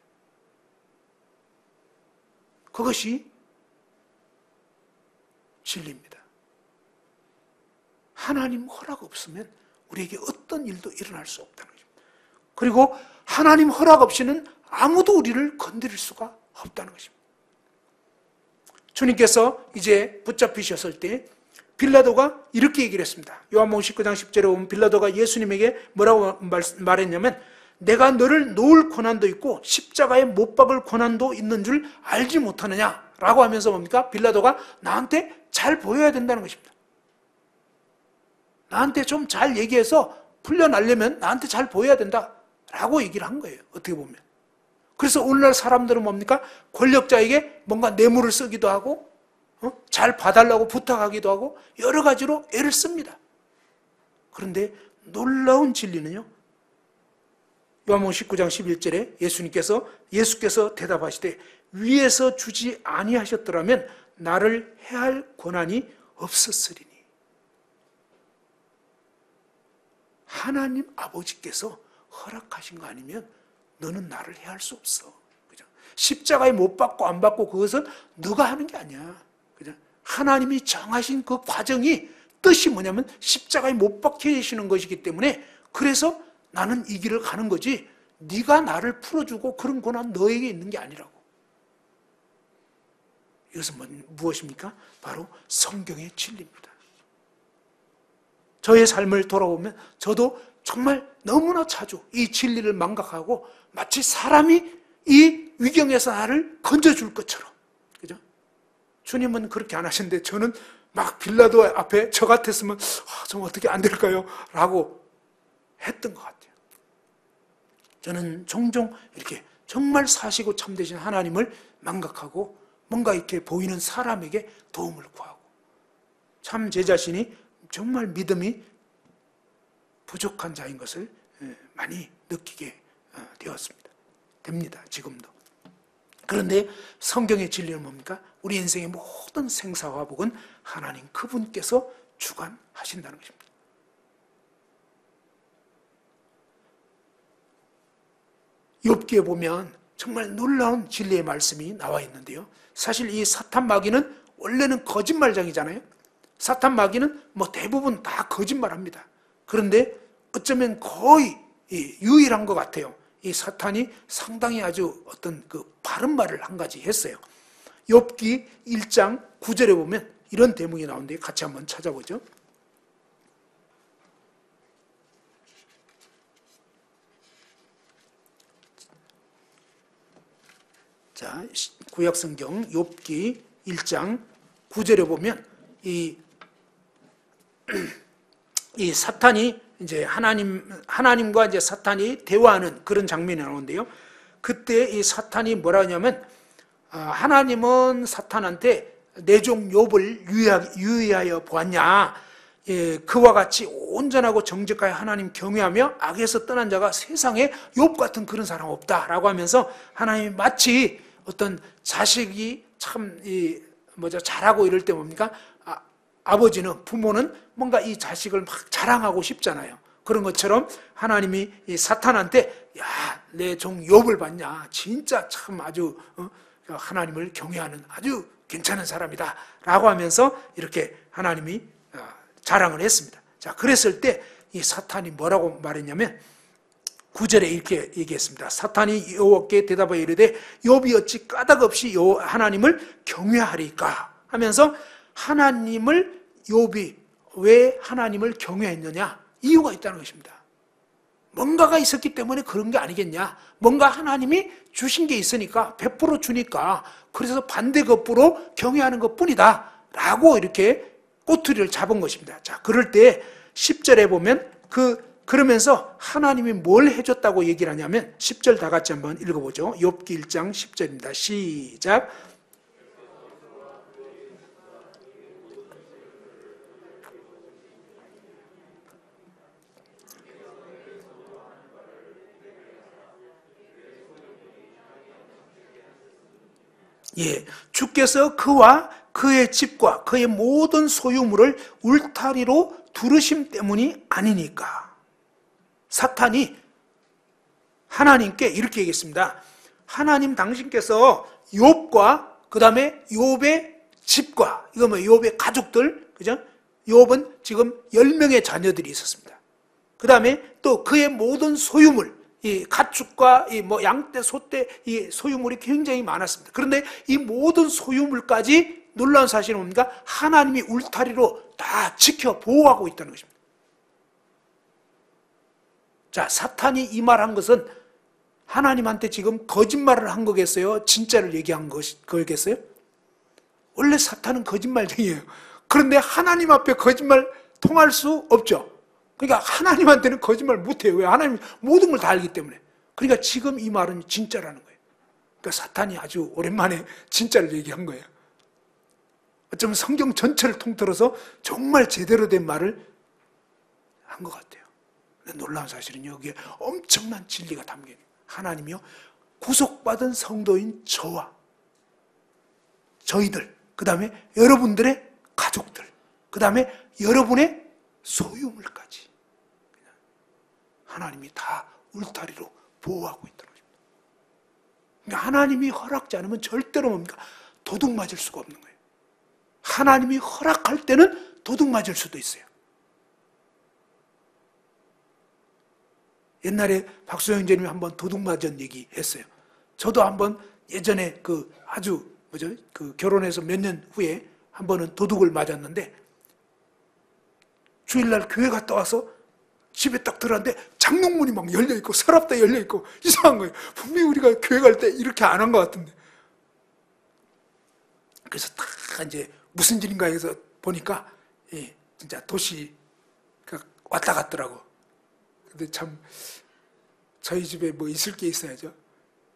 그것이 진리입니다. 하나님 허락 없으면 우리에게 어떤 일도 일어날 수 없다는 것입니다. 그리고 하나님 허락 없이는 아무도 우리를 건드릴 수가 없다는 것입니다. 주님께서 이제 붙잡히셨을 때 빌라도가 이렇게 얘기를 했습니다. 요한복음 19장 10절에 보면 빌라도가 예수님에게 뭐라고 말했냐면 내가 너를 놓을 권한도 있고 십자가에 못 박을 권한도 있는 줄 알지 못하느냐 라고 하면서 뭡니까? 빌라도가 나한테 잘 보여야 된다는 것입니다. 나한테 좀 잘 얘기해서 풀려나려면 나한테 잘 보여야 된다 라고 얘기를 한 거예요. 어떻게 보면. 그래서 오늘날 사람들은 뭡니까? 권력자에게 뭔가 뇌물을 쓰기도 하고 잘 봐달라고 부탁하기도 하고 여러 가지로 애를 씁니다. 그런데 놀라운 진리는요. 요한복음 19장 11절에 예수께서 대답하시되 위에서 주지 아니하셨더라면 나를 해할 권한이 없었으리니. 하나님 아버지께서 허락하신 거 아니면 너는 나를 해할 수 없어. 그죠? 십자가에 못 박고 안 박고 그것은 너가 하는 게 아니야. 그죠? 하나님이 정하신 그 과정이 뜻이 뭐냐면 십자가에 못 박히시는 것이기 때문에 그래서 나는 이 길을 가는 거지 네가 나를 풀어주고 그런 권한 너에게 있는 게 아니라고. 이것은 무엇입니까? 바로 성경의 진리입니다. 저의 삶을 돌아보면 저도 정말 너무나 자주 이 진리를 망각하고 마치 사람이 이 위경에서 나를 건져줄 것처럼. 그죠? 주님은 그렇게 안 하시는데 저는 막 빌라도 앞에 저 같았으면 좀 어떻게 안 될까요? 라고 했던 것 같아요. 저는 종종 이렇게 정말 사시고 참되신 하나님을 망각하고 뭔가 이렇게 보이는 사람에게 도움을 구하고 참 제 자신이 정말 믿음이 부족한 자인 것을 많이 느끼게 되었습니다. 됩니다. 지금도. 그런데 성경의 진리는 뭡니까? 우리 인생의 모든 생사화복은 하나님 그분께서 주관하신다는 것입니다. 욥기에 보면 정말 놀라운 진리의 말씀이 나와 있는데요. 사실 이 사탄 마귀는 원래는 거짓말장이잖아요. 사탄 마귀는 대부분 다 거짓말합니다. 그런데 어쩌면 거의 유일한 것 같아요. 이 사탄이 상당히 아주 어떤 그 바른 말을 한 가지 했어요. 욥기 1장 9절에 보면 이런 대목이 나오는데 같이 한번 찾아보죠. 자, 구약성경 욥기 1장 9절에 보면 이 사탄이 이제 하나님과 이제 사탄이 대화하는 그런 장면이 나오는데요. 그때 이 사탄이 뭐라 하냐면 하나님은 사탄한테 내 종 욥을 유의하여 보았냐. 그와 같이 온전하고 정직하여 하나님 경외하며 악에서 떠난 자가 세상에 욥 같은 그런 사람 없다라고 하면서 하나님이 마치 어떤 자식이 참 잘하고 이럴 때 뭡니까? 아버지는 부모는 뭔가 이 자식을 막 자랑하고 싶잖아요. 그런 것처럼 하나님이 이 사탄한테 야, 내 종 욥을 봤냐? 진짜 참 아주 하나님을 경외하는 아주 괜찮은 사람이다 라고 하면서 이렇게 하나님이 자랑을 했습니다. 자, 그랬을 때 이 사탄이 뭐라고 말했냐면 9절에 이렇게 얘기했습니다. 사탄이 여호와께 대답하여 이르되 욥이 어찌 까닭 없이 하나님을 경외하리까 하면서 하나님을 욥이 왜 하나님을 경외했느냐? 이유가 있다는 것입니다. 뭔가가 있었기 때문에 그런 게 아니겠냐? 뭔가 하나님이 주신 게 있으니까 100% 주니까 그래서 반대급부로 경외하는 것뿐이다 라고 이렇게 꼬투리를 잡은 것입니다. 자, 그럴 때 10절에 보면 그러면서 하나님이 뭘 해줬다고 얘기를 하냐면 10절 다 같이 한번 읽어보죠. 욥기 1장 10절입니다. 시작. 주께서 그와 그의 집과 그의 모든 소유물을 울타리로 두르심 때문이 아니니까. 사탄이 하나님께 이렇게 얘기했습니다. 하나님 당신께서 욥과 그 다음에 욥의 집과 이거 욥의 가족들, 그죠? 욥은 지금 10명의 자녀들이 있었습니다. 그 다음에 또 그의 모든 소유물, 이 가축과 이 뭐 양떼, 소떼, 이 소유물이 굉장히 많았습니다. 그런데 이 모든 소유물까지 놀라운 사실은 뭡니까? 하나님이 울타리로 다 지켜 보호하고 있다는 것입니다. 자, 사탄이 이 말한 것은 하나님한테 지금 거짓말을 한 거겠어요? 진짜를 얘기한 거겠어요? 원래 사탄은 거짓말쟁이에요. 그런데 하나님 앞에 거짓말 통할 수 없죠. 그러니까 하나님한테는 거짓말 못해요. 왜? 하나님 모든 걸 다 알기 때문에. 그러니까 지금 이 말은 진짜라는 거예요. 그러니까 사탄이 아주 오랜만에 진짜를 얘기한 거예요. 어쩌면 성경 전체를 통틀어서 정말 제대로 된 말을 한 것 같아요. 근데 놀라운 사실은 여기에 엄청난 진리가 담겨 있는 거예요. 하나님이요, 구속받은 성도인 저와 저희들, 그 다음에 여러분들의 가족들, 그 다음에 여러분의 소유물까지 하나님이 다 울타리로 보호하고 있다는 것입니다. 그러니까 하나님이 허락지 않으면 절대로 뭡니까? 도둑 맞을 수가 없는 거예요. 하나님이 허락할 때는 도둑 맞을 수도 있어요. 옛날에 박수영 형제님이 한번 도둑 맞은 얘기 했어요. 저도 한번 예전에 결혼해서 몇 년 후에 한 번은 도둑을 맞았는데, 주일날 교회 갔다 와서 집에 딱 들어갔는데 장롱문이 막 열려있고 서랍도 열려있고 이상한 거예요. 분명히 우리가 교회 갈 때 이렇게 안 한 것 같은데. 그래서 딱 이제 무슨 일인가 해서 보니까 진짜 도시가 왔다 갔더라고. 근데 참 저희 집에 뭐 있을 게 있어야죠.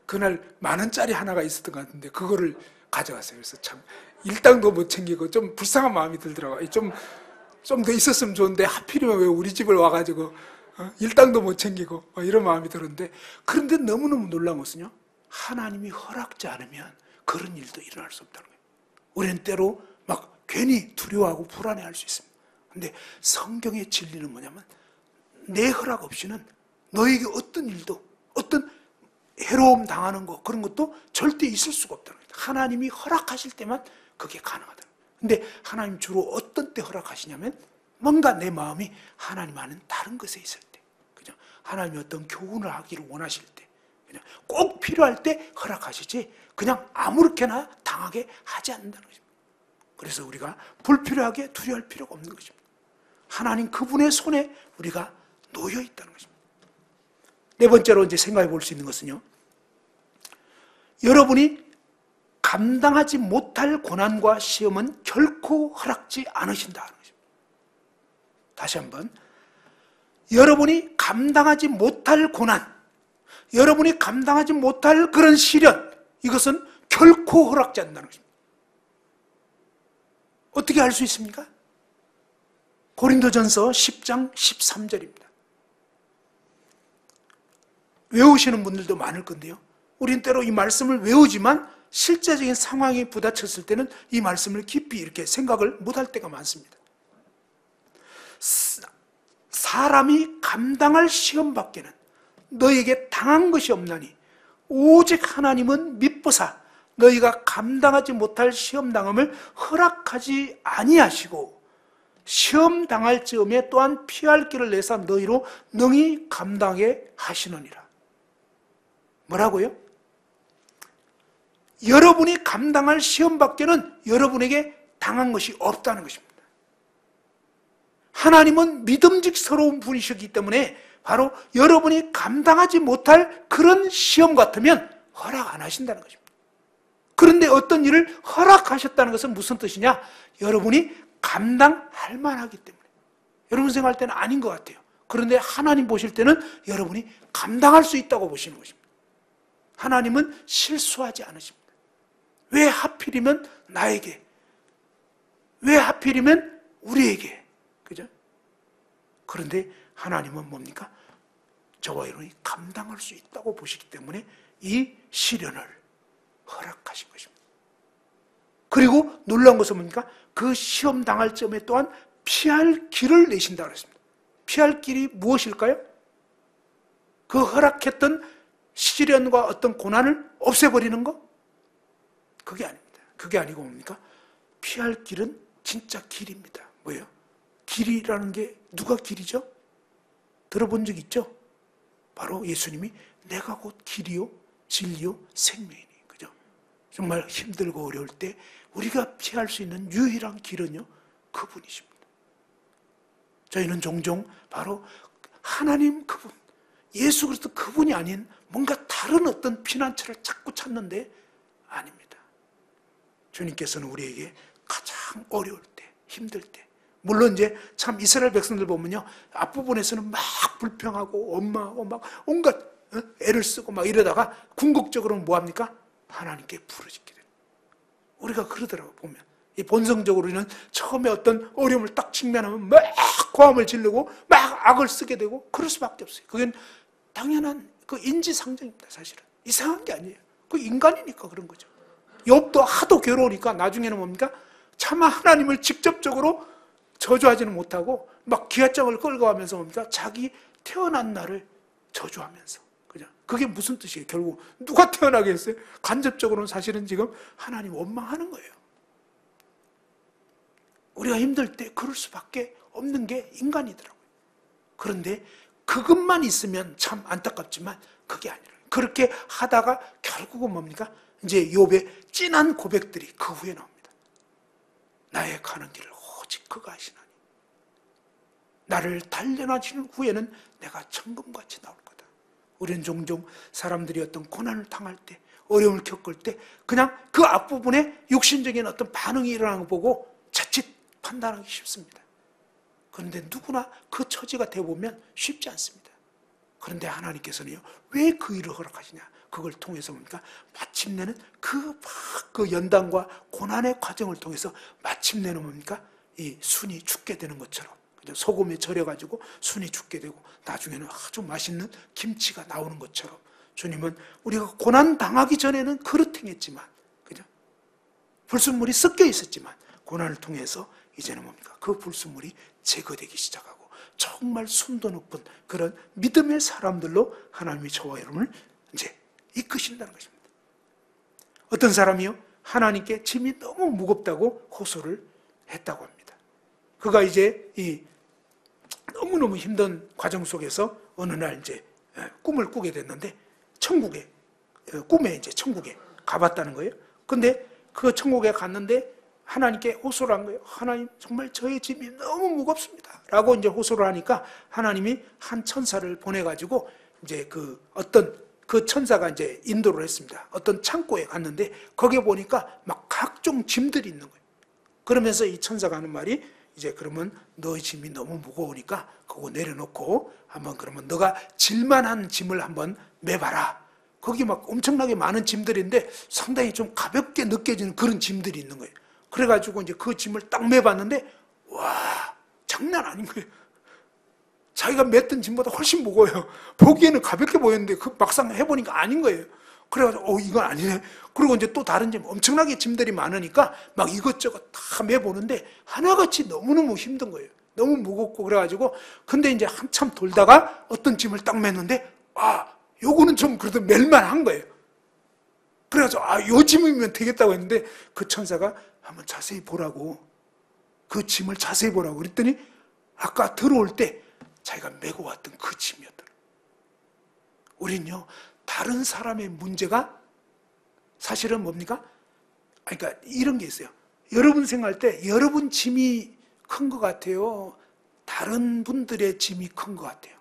그날 10,000원짜리 하나가 있었던 것 같은데 그거를 가져갔어요. 그래서 참 일당도 못 챙기고 좀 불쌍한 마음이 들더라고요. 좀 더 있었으면 좋은데 하필이면 왜 우리 집을 와가지고 일당도 못 챙기고 이런 마음이 들었는데, 그런데 너무너무 놀라운 것은요, 하나님이 허락지 않으면 그런 일도 일어날 수 없다는 거예요. 우리는 때로 막 괜히 두려워하고 불안해할 수 있습니다. 그런데 성경의 진리는 뭐냐면 내 허락 없이는 너에게 어떤 일도, 어떤 해로움 당하는 거, 그런 것도 절대 있을 수가 없다는 거예요. 하나님이 허락하실 때만 그게 가능하다. 근데 하나님 주로 어떤 때 허락하시냐면 뭔가 내 마음이 하나님과는 다른 것에 있을 때, 그죠? 하나님이 어떤 교훈을 하기를 원하실 때, 그냥 꼭 필요할 때 허락하시지 그냥 아무렇게나 당하게 하지 않는다는 것입니다. 그래서 우리가 불필요하게 두려워할 필요가 없는 것입니다. 하나님 그분의 손에 우리가 놓여 있다는 것입니다. 네 번째로 이제 생각해 볼 수 있는 것은요, 여러분이 감당하지 못할 고난과 시험은 결코 허락지 않으신다는 것입니다. 다시 한번, 여러분이 감당하지 못할 고난, 여러분이 감당하지 못할 그런 시련, 이것은 결코 허락지 않는다는 것입니다. 어떻게 알 수 있습니까? 고린도전서 10장 13절입니다. 외우시는 분들도 많을 건데요, 우린 때로 이 말씀을 외우지만 실제적인 상황이 부닥쳤을 때는 이 말씀을 깊이 이렇게 생각을 못할 때가 많습니다. 사람이 감당할 시험 밖에는 너에게 당한 것이 없나니 오직 하나님은 미쁘사 너희가 감당하지 못할 시험 당함을 허락하지 아니하시고 시험 당할 즈음에 또한 피할 길을 내사 너희로 능히 감당하게 하시느니라. 뭐라고요? 여러분이 감당할 시험 밖에는 여러분에게 당한 것이 없다는 것입니다. 하나님은 믿음직스러운 분이시기 때문에 바로 여러분이 감당하지 못할 그런 시험 같으면 허락 안 하신다는 것입니다. 그런데 어떤 일을 허락하셨다는 것은 무슨 뜻이냐? 여러분이 감당할 만하기 때문에. 여러분 생각할 때는 아닌 것 같아요. 그런데 하나님 보실 때는 여러분이 감당할 수 있다고 보시는 것입니다. 하나님은 실수하지 않으십니다. 왜 하필이면 나에게? 왜 하필이면 우리에게? 그죠? 그런데 하나님은 뭡니까? 저와 여러분이 감당할 수 있다고 보시기 때문에 이 시련을 허락하신 것입니다. 그리고 놀라운 것은 뭡니까? 그 시험 당할 점에 또한 피할 길을 내신다고 했습니다. 피할 길이 무엇일까요? 그 허락했던 시련과 어떤 고난을 없애버리는 것? 그게 아닙니다. 그게 아니고 뭡니까? 피할 길은 진짜 길입니다. 뭐예요? 길이라는 게 누가 길이죠? 들어본 적 있죠? 바로 예수님이 내가 곧 길이요 진리요 생명이니. 그죠? 정말 힘들고 어려울 때 우리가 피할 수 있는 유일한 길은요, 그분이십니다. 저희는 종종 바로 하나님 그분, 예수 그리스도 그분이 아닌 뭔가 다른 어떤 피난처를 자꾸 찾는데 아닙니다. 주님께서는 우리에게 가장 어려울 때, 힘들 때, 물론 이제 참 이스라엘 백성들 보면요, 앞부분에서는 막 불평하고 엄마하고 막 온갖 애를 쓰고 막 이러다가 궁극적으로는 뭐합니까? 하나님께 부르짖게 돼요. 우리가 그러더라고 보면. 이 본성적으로는 처음에 어떤 어려움을 딱 직면하면 막 고함을 지르고 막 악을 쓰게 되고 그럴 수밖에 없어요. 그건 당연한 그 인지상정입니다. 사실은 이상한 게 아니에요. 그 인간이니까 그런 거죠. 욥도 하도 괴로우니까 나중에는 뭡니까? 차마 하나님을 직접적으로 저주하지는 못하고 막 기아장을 끌고 가면서 뭡니까? 자기 태어난 날을 저주하면서. 그죠? 그게 무슨 뜻이에요? 결국 누가 태어나게 했어요? 간접적으로는 사실은 지금 하나님 원망하는 거예요. 우리가 힘들 때 그럴 수밖에 없는 게 인간이더라고요. 그런데 그것만 있으면 참 안타깝지만 그게 아니라 그렇게 하다가 결국은 뭡니까? 이제 욥의 진한 고백들이 그 후에 나옵니다. 나의 가는 길을 오직 그가 아시나니 나를 단련하시는 후에는 내가 천금같이 나올 거다. 우리는 종종 사람들이 어떤 고난을 당할 때, 어려움을 겪을 때 그냥 그 앞부분에 육신적인 어떤 반응이 일어나는 거 보고 자칫 판단하기 쉽습니다. 그런데 누구나 그 처지가 되어보면 쉽지 않습니다. 그런데 하나님께서는요, 왜 그 일을 허락하시냐? 그걸 통해서 뭡니까? 마침내는 그 연단과 고난의 과정을 통해서 마침내는 뭡니까? 이 순이 죽게 되는 것처럼. 소금에 절여가지고 순이 죽게 되고 나중에는 아주 맛있는 김치가 나오는 것처럼 주님은 우리가 고난 당하기 전에는 그렇행했지만, 그죠? 불순물이 섞여 있었지만 고난을 통해서 이제는 뭡니까? 그 불순물이 제거되기 시작하고 정말 순도 높은 그런 믿음의 사람들로 하나님이 저와 여러분을 이제 이끄신다는 것입니다. 어떤 사람이요, 하나님께 짐이 너무 무겁다고 호소를 했다고 합니다. 그가 이제 이 너무너무 힘든 과정 속에서 어느 날 이제 꿈을 꾸게 됐는데 꿈에 이제 천국에 가봤다는 거예요. 근데 그 천국에 갔는데 하나님께 호소를 한 거예요. 하나님, 정말 저의 짐이 너무 무겁습니다. 라고 이제 호소를 하니까 하나님이 한 천사를 보내가지고 이제 그 천사가 이제 인도를 했습니다. 어떤 창고에 갔는데 거기에 보니까 막 각종 짐들이 있는 거예요. 그러면서 이 천사가 하는 말이 이제 그러면 너의 짐이 너무 무거우니까 그거 내려놓고 한번 그러면 너가 질만한 짐을 한번 매봐라. 거기 막 엄청나게 많은 짐들인데 상당히 좀 가볍게 느껴지는 그런 짐들이 있는 거예요. 그래가지고 이제 그 짐을 딱 매봤는데 와, 장난 아닌 거예요. 자기가 맸던 짐보다 훨씬 무거워요. 보기에는 가볍게 보였는데 그 막상 해보니까 아닌 거예요. 그래가지고 이건 아니네. 그리고 이제 또 다른 짐, 엄청나게 짐들이 많으니까 막 이것저것 다 매보는데 하나같이 너무너무 힘든 거예요. 너무 무겁고 그래가지고 근데 이제 한참 돌다가 어떤 짐을 딱 맸는데 요거는 좀 그래도 멜만한 거예요. 그래가지고 요 짐이면 되겠다고 했는데 그 천사가 한번 자세히 보라고, 그 짐을 자세히 보라고 그랬더니 아까 들어올 때 자기가 메고 왔던 그 짐이었더라고요. 우린요, 다른 사람의 문제가 사실은 뭡니까? 그러니까 이런 게 있어요. 여러분 생각할 때 여러분 짐이 큰 것 같아요? 다른 분들의 짐이 큰 것 같아요?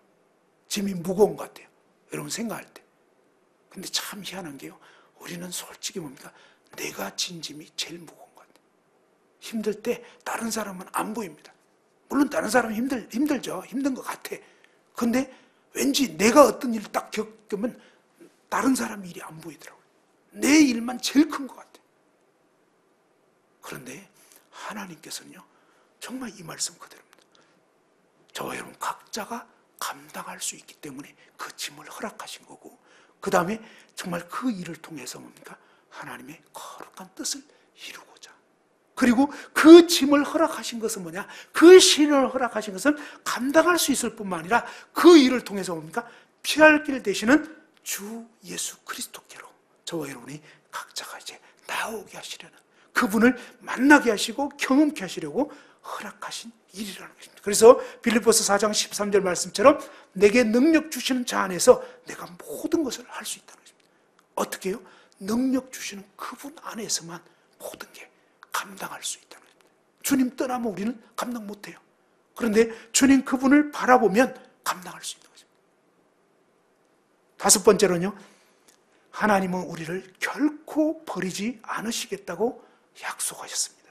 짐이 무거운 것 같아요? 여러분 생각할 때. 근데 참 희한한 게요, 우리는 솔직히 뭡니까? 내가 진 짐이 제일 무거운 것 같아요. 힘들 때 다른 사람은 안 보입니다. 물론 다른 사람은 힘들죠. 힘든 것 같아. 근데 왠지 내가 어떤 일을 딱 겪으면 다른 사람 일이 안 보이더라고요. 내 일만 제일 큰 것 같아요. 그런데 하나님께서는요, 정말 이 말씀 그대로입니다. 저와 여러분 각자가 감당할 수 있기 때문에 그 짐을 허락하신 거고, 그 다음에 정말 그 일을 통해서 뭡니까? 하나님의 거룩한 뜻을 이루고자. 그리고 그 짐을 허락하신 것은 뭐냐? 그 시련을 허락하신 것은 감당할 수 있을 뿐만 아니라 그 일을 통해서 뭡니까? 피할 길 되시는 주 예수 그리스도께로 저와 여러분이 각자가 이제 나오게 하시려는, 그분을 만나게 하시고 경험케 하시려고 허락하신 일이라는 것입니다. 그래서 빌립보서 4장 13절 말씀처럼 내게 능력 주시는 자 안에서 내가 모든 것을 할 수 있다는 것입니다. 어떻게 해요? 능력 주시는 그분 안에서만 모든 게 감당할 수 있다는 것입니다. 주님 떠나면 우리는 감당 못해요. 그런데 주님 그분을 바라보면 감당할 수 있는 것입니다. 다섯 번째로는요, 하나님은 우리를 결코 버리지 않으시겠다고 약속하셨습니다.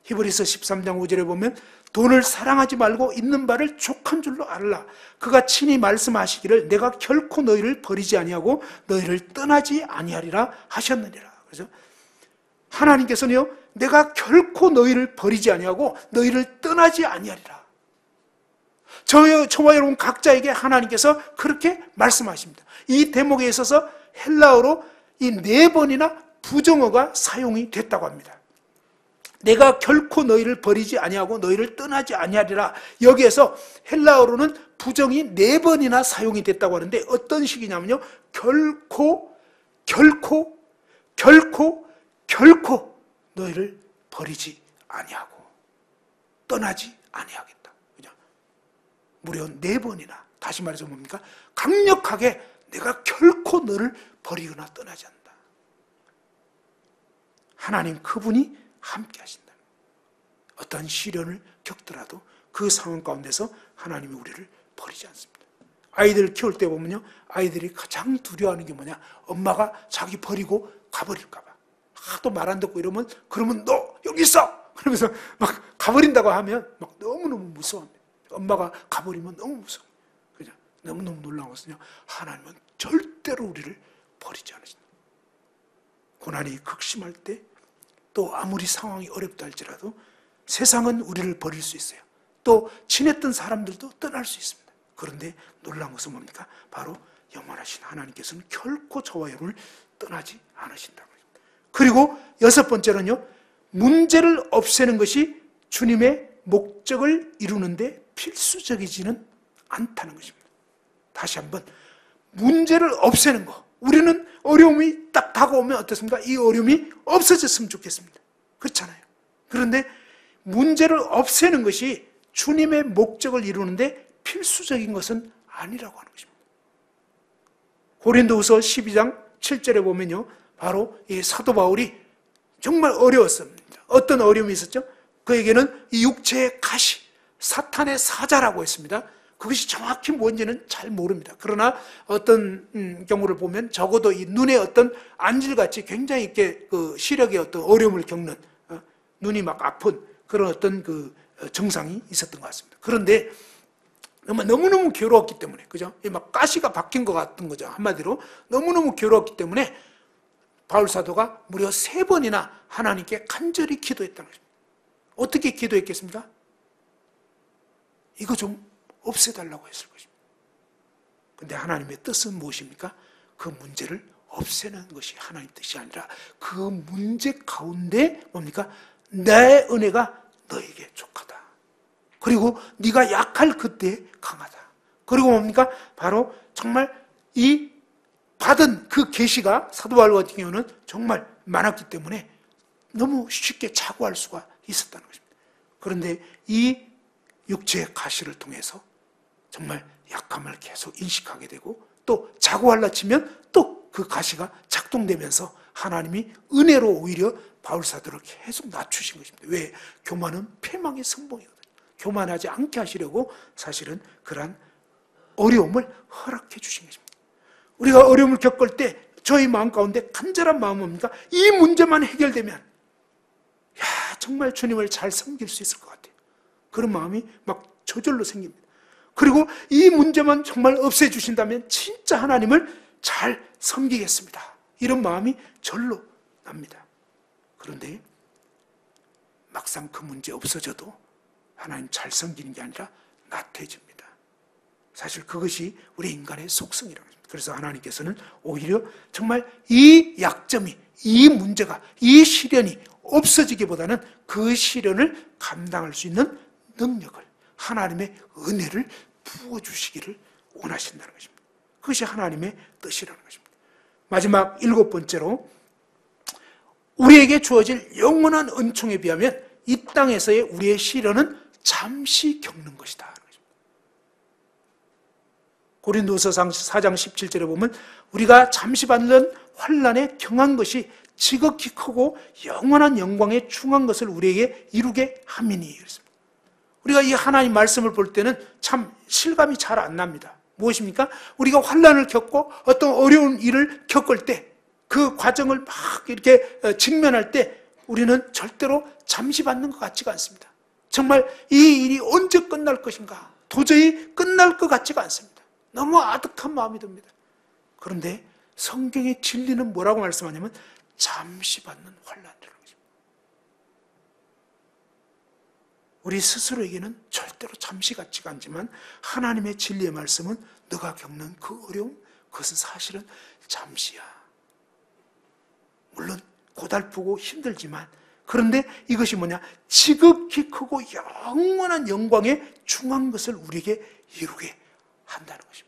히브리서 13장 5절에 보면 돈을 사랑하지 말고 있는 바를 족한 줄로 알라. 그가 친히 말씀하시기를 내가 결코 너희를 버리지 아니하고 너희를 떠나지 아니하리라 하셨느니라. 그래서 하나님께서는요, 내가 결코 너희를 버리지 아니하고 너희를 떠나지 아니하리라. 저와 여러분 각자에게 하나님께서 그렇게 말씀하십니다. 이 대목에 있어서 헬라어로 이 4번이나 부정어가 사용이 됐다고 합니다. 내가 결코 너희를 버리지 아니하고 너희를 떠나지 아니하리라. 여기에서 헬라어로는 부정이 4번이나 사용이 됐다고 하는데 어떤 식이냐면요, 결코 너희를 버리지 아니하고 떠나지 아니하겠다. 그냥 무려 4번이나, 다시 말해서 뭡니까? 강력하게 내가 결코 너를 버리거나 떠나지 않는다. 하나님 그분이 함께 하신다. 어떤 시련을 겪더라도 그 상황 가운데서 하나님이 우리를 버리지 않습니다. 아이들 키울 때 보면요, 아이들이 가장 두려워하는 게 뭐냐? 엄마가 자기 버리고 가버릴까 봐. 하도 말 안 듣고 이러면, 그러면 너 여기 있어! 그러면서 막 가버린다고 하면 막 너무너무 무서워합니다. 엄마가 가버리면 너무 무서워요. 그냥 너무너무 놀라운 것은요, 하나님은 절대로 우리를 버리지 않으신다. 고난이 극심할 때, 또 아무리 상황이 어렵다 할지라도 세상은 우리를 버릴 수 있어요. 또 친했던 사람들도 떠날 수 있습니다. 그런데 놀라운 것은 뭡니까? 바로 영원하신 하나님께서는 결코 저와 여러분을 떠나지 않으신다는 것입니다. 그리고 6번째는요, 문제를 없애는 것이 주님의 목적을 이루는데 필수적이지는 않다는 것입니다. 다시 한번, 문제를 없애는 거. 우리는 어려움이 딱 다가오면 어떻습니까? 이 어려움이 없어졌으면 좋겠습니다. 그렇잖아요. 그런데 문제를 없애는 것이 주님의 목적을 이루는데 필수적인 것은 아니라고 하는 것입니다. 고린도후서 12장 7절에 보면요, 바로 이 사도 바울이 정말 어려웠습니다. 어떤 어려움이 있었죠? 그에게는 이 육체의 가시, 사탄의 사자라고 했습니다. 그것이 정확히 뭔지는 잘 모릅니다. 그러나 어떤 경우를 보면 적어도 이 눈에 어떤 안질같이 굉장히 이렇게 그 시력의 어떤 어려움을 겪는, 눈이 막 아픈 그런 어떤 그 증상이 있었던 것 같습니다. 그런데 너무너무 괴로웠기 때문에, 그죠? 막 가시가 박힌 것 같은 거죠. 한마디로 너무너무 괴로웠기 때문에 바울 사도가 무려 3번이나 하나님께 간절히 기도했다는 것입니다. 어떻게 기도했겠습니까? 이거 좀 없애달라고 했을 것입니다. 그런데 하나님의 뜻은 무엇입니까? 그 문제를 없애는 것이 하나님의 뜻이 아니라 그 문제 가운데 뭡니까? 내 은혜가 너에게 족하다. 그리고 네가 약할 그때에 강하다. 그리고 뭡니까? 바로 정말 이 받은 그 계시가 사도 바울 같은 경우는 정말 많았기 때문에 너무 쉽게 자고할 수가 있었다는 것입니다. 그런데 이 육체의 가시를 통해서 정말 약함을 계속 인식하게 되고, 또 자고하려 치면 또 그 가시가 작동되면서 하나님이 은혜로 오히려 바울 사도를 계속 낮추신 것입니다. 왜? 교만은 패망의 성봉이거든요. 교만하지 않게 하시려고 사실은 그러한 어려움을 허락해 주신 것입니다. 우리가 어려움을 겪을 때 저희 마음 가운데 간절한 마음은 뭡니까? 이 문제만 해결되면 정말 주님을 잘 섬길 수 있을 것 같아요. 그런 마음이 막 저절로 생깁니다. 그리고 이 문제만 정말 없애주신다면 진짜 하나님을 잘 섬기겠습니다. 이런 마음이 절로 납니다. 그런데 막상 그 문제 없어져도 하나님 잘 섬기는 게 아니라 나태해집니다. 사실 그것이 우리 인간의 속성이라고 합니다. 그래서 하나님께서는 오히려 정말 이 약점이, 이 문제가, 이 시련이 없어지기보다는 그 시련을 감당할 수 있는 능력을, 하나님의 은혜를 부어주시기를 원하신다는 것입니다. 그것이 하나님의 뜻이라는 것입니다. 마지막 7번째로, 우리에게 주어질 영원한 은총에 비하면 이 땅에서의 우리의 시련은 잠시 겪는 것이다. 고린도서 4장 17절에 보면 우리가 잠시 받는 환난에 경한 것이 지극히 크고 영원한 영광에 충한 것을 우리에게 이루게 함이니. 그랬습니다. 우리가 이 하나님 말씀을 볼 때는 참 실감이 잘 안 납니다. 무엇입니까? 우리가 환난을 겪고 어떤 어려운 일을 겪을 때, 그 과정을 막 이렇게 직면할 때 우리는 절대로 잠시 받는 것 같지가 않습니다. 정말 이 일이 언제 끝날 것인가? 도저히 끝날 것 같지가 않습니다. 너무 아득한 마음이 듭니다. 그런데 성경의 진리는 뭐라고 말씀하냐면 잠시 받는 환난이라는 것입니다. 우리 스스로에게는 절대로 잠시 같지가 않지만 하나님의 진리의 말씀은 너가 겪는 그 어려움, 그것은 사실은 잠시야. 물론 고달프고 힘들지만, 그런데 이것이 뭐냐? 지극히 크고 영원한 영광에 중한 것을 우리에게 이루게 한다는 것입니다.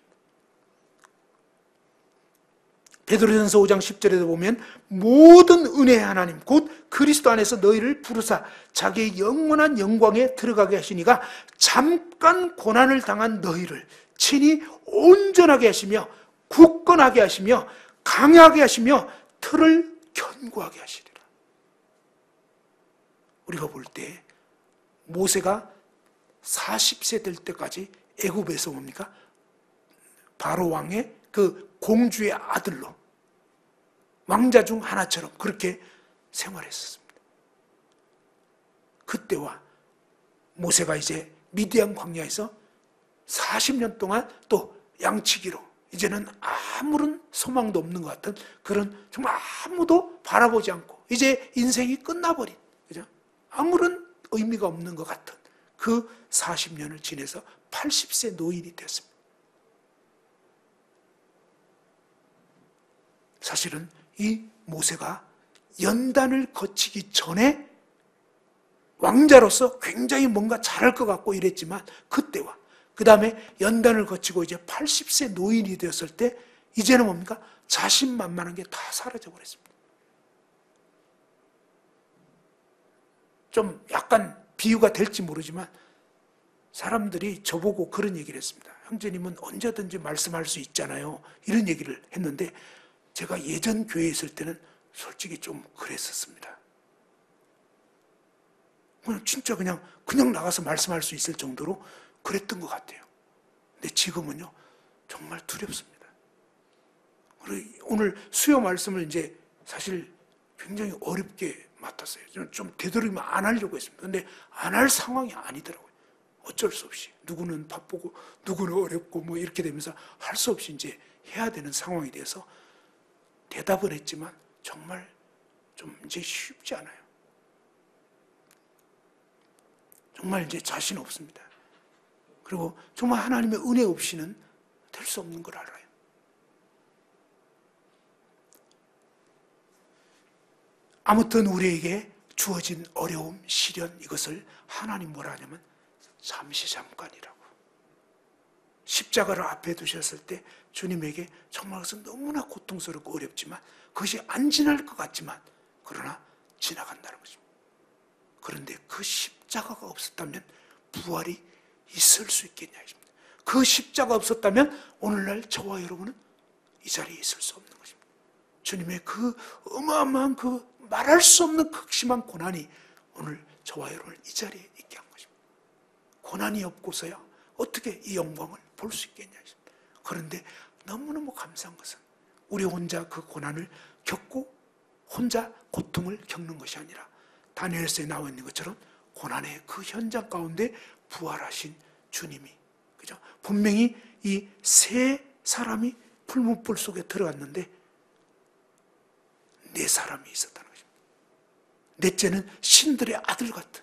베드로전서 5장 10절에도 보면 모든 은혜의 하나님 곧 그리스도 안에서 너희를 부르사 자기의 영원한 영광에 들어가게 하시니가 잠깐 고난을 당한 너희를 친히 온전하게 하시며 굳건하게 하시며 강하게 하시며 틀을 견고하게 하시리라. 우리가 볼 때 모세가 40세 될 때까지 애굽에서 뭡니까? 바로 왕의 그 공주의 아들로 왕자 중 하나처럼 그렇게 생활했었습니다. 그때와 모세가 이제 미디안 광야에서 40년 동안 또 양치기로 이제는 아무런 소망도 없는 것 같은 그런 정말 아무도 바라보지 않고 이제 인생이 끝나버린, 그죠? 아무런 의미가 없는 것 같은 그 40년을 지내서 80세 노인이 됐습니다. 사실은 이 모세가 연단을 거치기 전에 왕자로서 굉장히 뭔가 잘할 것 같고 이랬지만 그때와 그 다음에 연단을 거치고 이제 80세 노인이 되었을 때 이제는 뭡니까? 자신만만한 게 다 사라져 버렸습니다. 좀 약간 비유가 될지 모르지만 사람들이 저보고 그런 얘기를 했습니다. 형제님은 언제든지 말씀할 수 있잖아요. 이런 얘기를 했는데 제가 예전 교회에 있을 때는 솔직히 좀 그랬었습니다. 진짜 그냥 나가서 말씀할 수 있을 정도로 그랬던 것 같아요. 근데 지금은요, 정말 두렵습니다. 그리고 오늘 수요 말씀을 이제 사실 굉장히 어렵게 맡았어요. 좀 되도록이면 안 하려고 했습니다. 근데 안 할 상황이 아니더라고요. 어쩔 수 없이. 누구는 바쁘고, 누구는 어렵고, 뭐 이렇게 되면서 할 수 없이 이제 해야 되는 상황이 돼서 대답을 했지만 정말 좀 이제 쉽지 않아요. 정말 이제 자신 없습니다. 그리고 정말 하나님의 은혜 없이는 될 수 없는 걸 알아요. 아무튼 우리에게 주어진 어려움, 시련 이것을 하나님 뭐라 하냐면 잠시 잠깐이라고. 십자가를 앞에 두셨을 때 주님에게 정말 그것은 너무나 고통스럽고 어렵지만 그것이 안 지날 것 같지만 그러나 지나간다는 것입니다. 그런데 그 십자가가 없었다면 부활이 있을 수 있겠냐 하십니다. 그 십자가 없었다면 오늘날 저와 여러분은 이 자리에 있을 수 없는 것입니다. 주님의 그 어마어마한 그 말할 수 없는 극심한 고난이 오늘 저와 여러분을 이 자리에 있게 한 것입니다. 고난이 없고서야 어떻게 이 영광을 볼 수 있겠냐 하십니다. 그런데 너무너무 감사한 것은 우리 혼자 그 고난을 겪고 혼자 고통을 겪는 것이 아니라 다니엘서에 나와 있는 것처럼 고난의 그 현장 가운데 부활하신 주님이, 그죠? 분명히 이 세 사람이 풀무불 속에 들어갔는데 네 사람이 있었다는 것입니다. 넷째는 신들의 아들 같은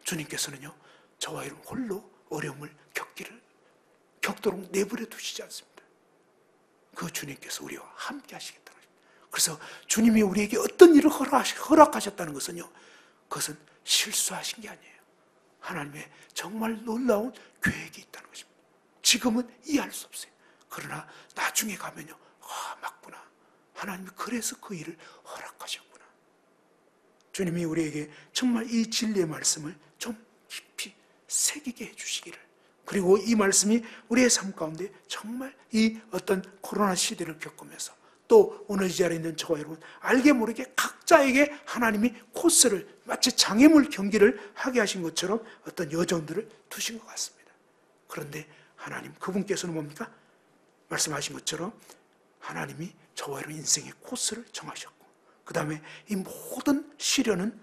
주님께서는요 저와 여러분 홀로 어려움을 겪도록 내버려 두시지 않습니다. 그 주님께서 우리와 함께 하시겠다는 것입니다. 그래서 주님이 우리에게 어떤 일을 허락하셨다는 것은요, 그것은 실수하신 게 아니에요. 하나님의 정말 놀라운 계획이 있다는 것입니다. 지금은 이해할 수 없어요. 그러나 나중에 가면요, 맞구나. 하나님이 그래서 그 일을 허락하셨구나. 주님이 우리에게 정말 이 진리의 말씀을 좀 깊이 새기게 해주시기를, 그리고 이 말씀이 우리의 삶 가운데 정말 이 어떤 코로나 시대를 겪으면서 또 오늘 이 자리에 있는 저와 여러분, 알게 모르게 각자에게 하나님이 코스를, 마치 장애물 경기를 하게 하신 것처럼 어떤 여정들을 두신 것 같습니다. 그런데 하나님, 그분께서는 뭡니까? 말씀하신 것처럼 하나님이 저와 여러분 인생의 코스를 정하셨고, 그 다음에 이 모든 시련은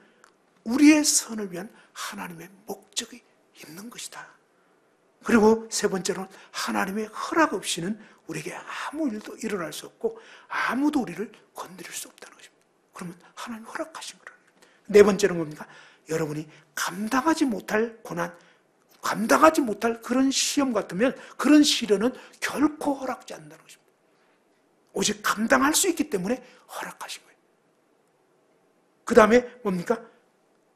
우리의 선을 위한 하나님의 목적이 있는 것이다. 그리고 세 번째로는 하나님의 허락 없이는 우리에게 아무 일도 일어날 수 없고 아무도 우리를 건드릴 수 없다는 것입니다. 그러면 하나님이 허락하신 거라는 겁니다. 네 번째는 뭡니까? 여러분이 감당하지 못할 고난, 감당하지 못할 그런 시험 같으면 그런 시련은 결코 허락지 않는다는 것입니다. 오직 감당할 수 있기 때문에 허락하신 거예요. 그 다음에 뭡니까?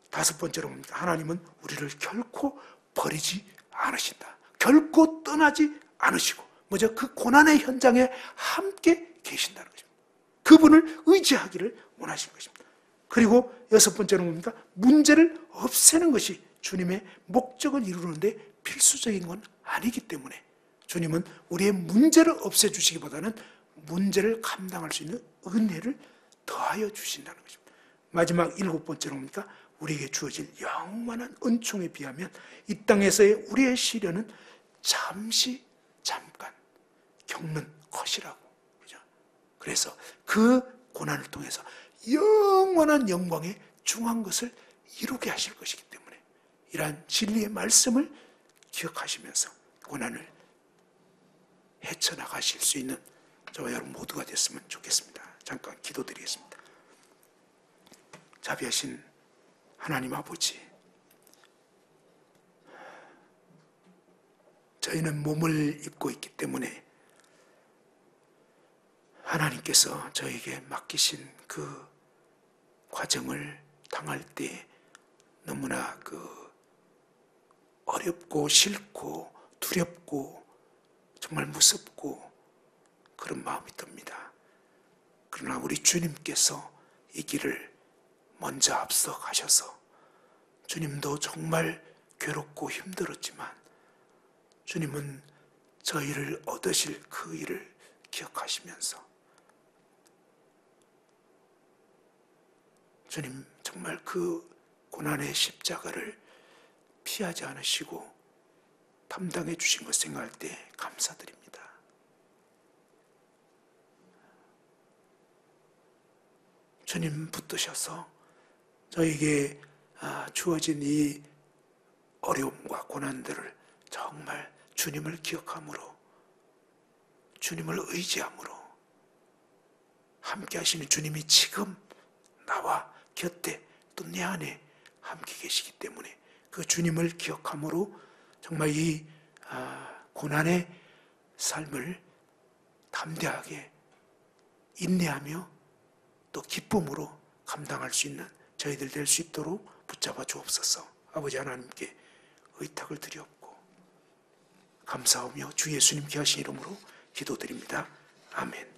다섯 번째로 뭡니까? 하나님은 우리를 결코 버리지 않으신다. 결코 떠나지 않으시고, 뭐죠? 그 고난의 현장에 함께 계신다는 것입니다. 그분을 의지하기를 원하신 것입니다. 그리고 여섯 번째는 뭡니까? 문제를 없애는 것이 주님의 목적을 이루는데 필수적인 건 아니기 때문에 주님은 우리의 문제를 없애주시기보다는 문제를 감당할 수 있는 은혜를 더하여 주신다는 것입니다. 마지막 일곱 번째는 뭡니까? 우리에게 주어질 영원한 은총에 비하면 이 땅에서의 우리의 시련은 잠깐 겪는 것이라고. 그죠? 그래서 그 고난을 통해서 영원한 영광에 중한 것을 이루게 하실 것이기 때문에 이러한 진리의 말씀을 기억하시면서 고난을 헤쳐나가실 수 있는 저와 여러분 모두가 됐으면 좋겠습니다. 잠깐 기도드리겠습니다. 자비하신 하나님 아버지, 저희는 몸을 입고 있기 때문에 하나님께서 저에게 맡기신 그 과정을 당할 때 너무나 어렵고 싫고 두렵고 정말 무섭고 그런 마음이 듭니다. 그러나 우리 주님께서 이 길을 먼저 앞서 가셔서 주님도 정말 괴롭고 힘들었지만 주님은 저희를 얻으실 그 일을 기억하시면서 주님 정말 그 고난의 십자가를 피하지 않으시고 담당해 주신 것 생각할 때 감사드립니다. 주님 붙드셔서 저에게 주어진 이 어려움과 고난들을 정말 주님을 기억함으로, 주님을 의지함으로, 함께 하시는 주님이 지금 나와 곁에 또 내 안에 함께 계시기 때문에 그 주님을 기억함으로 정말 이 고난의 삶을 담대하게 인내하며 또 기쁨으로 감당할 수 있는 저희들 될 수 있도록 붙잡아 주옵소서. 아버지 하나님께 의탁을 드리옵고 감사하며 주 예수님 귀하신 이름으로 기도드립니다. 아멘.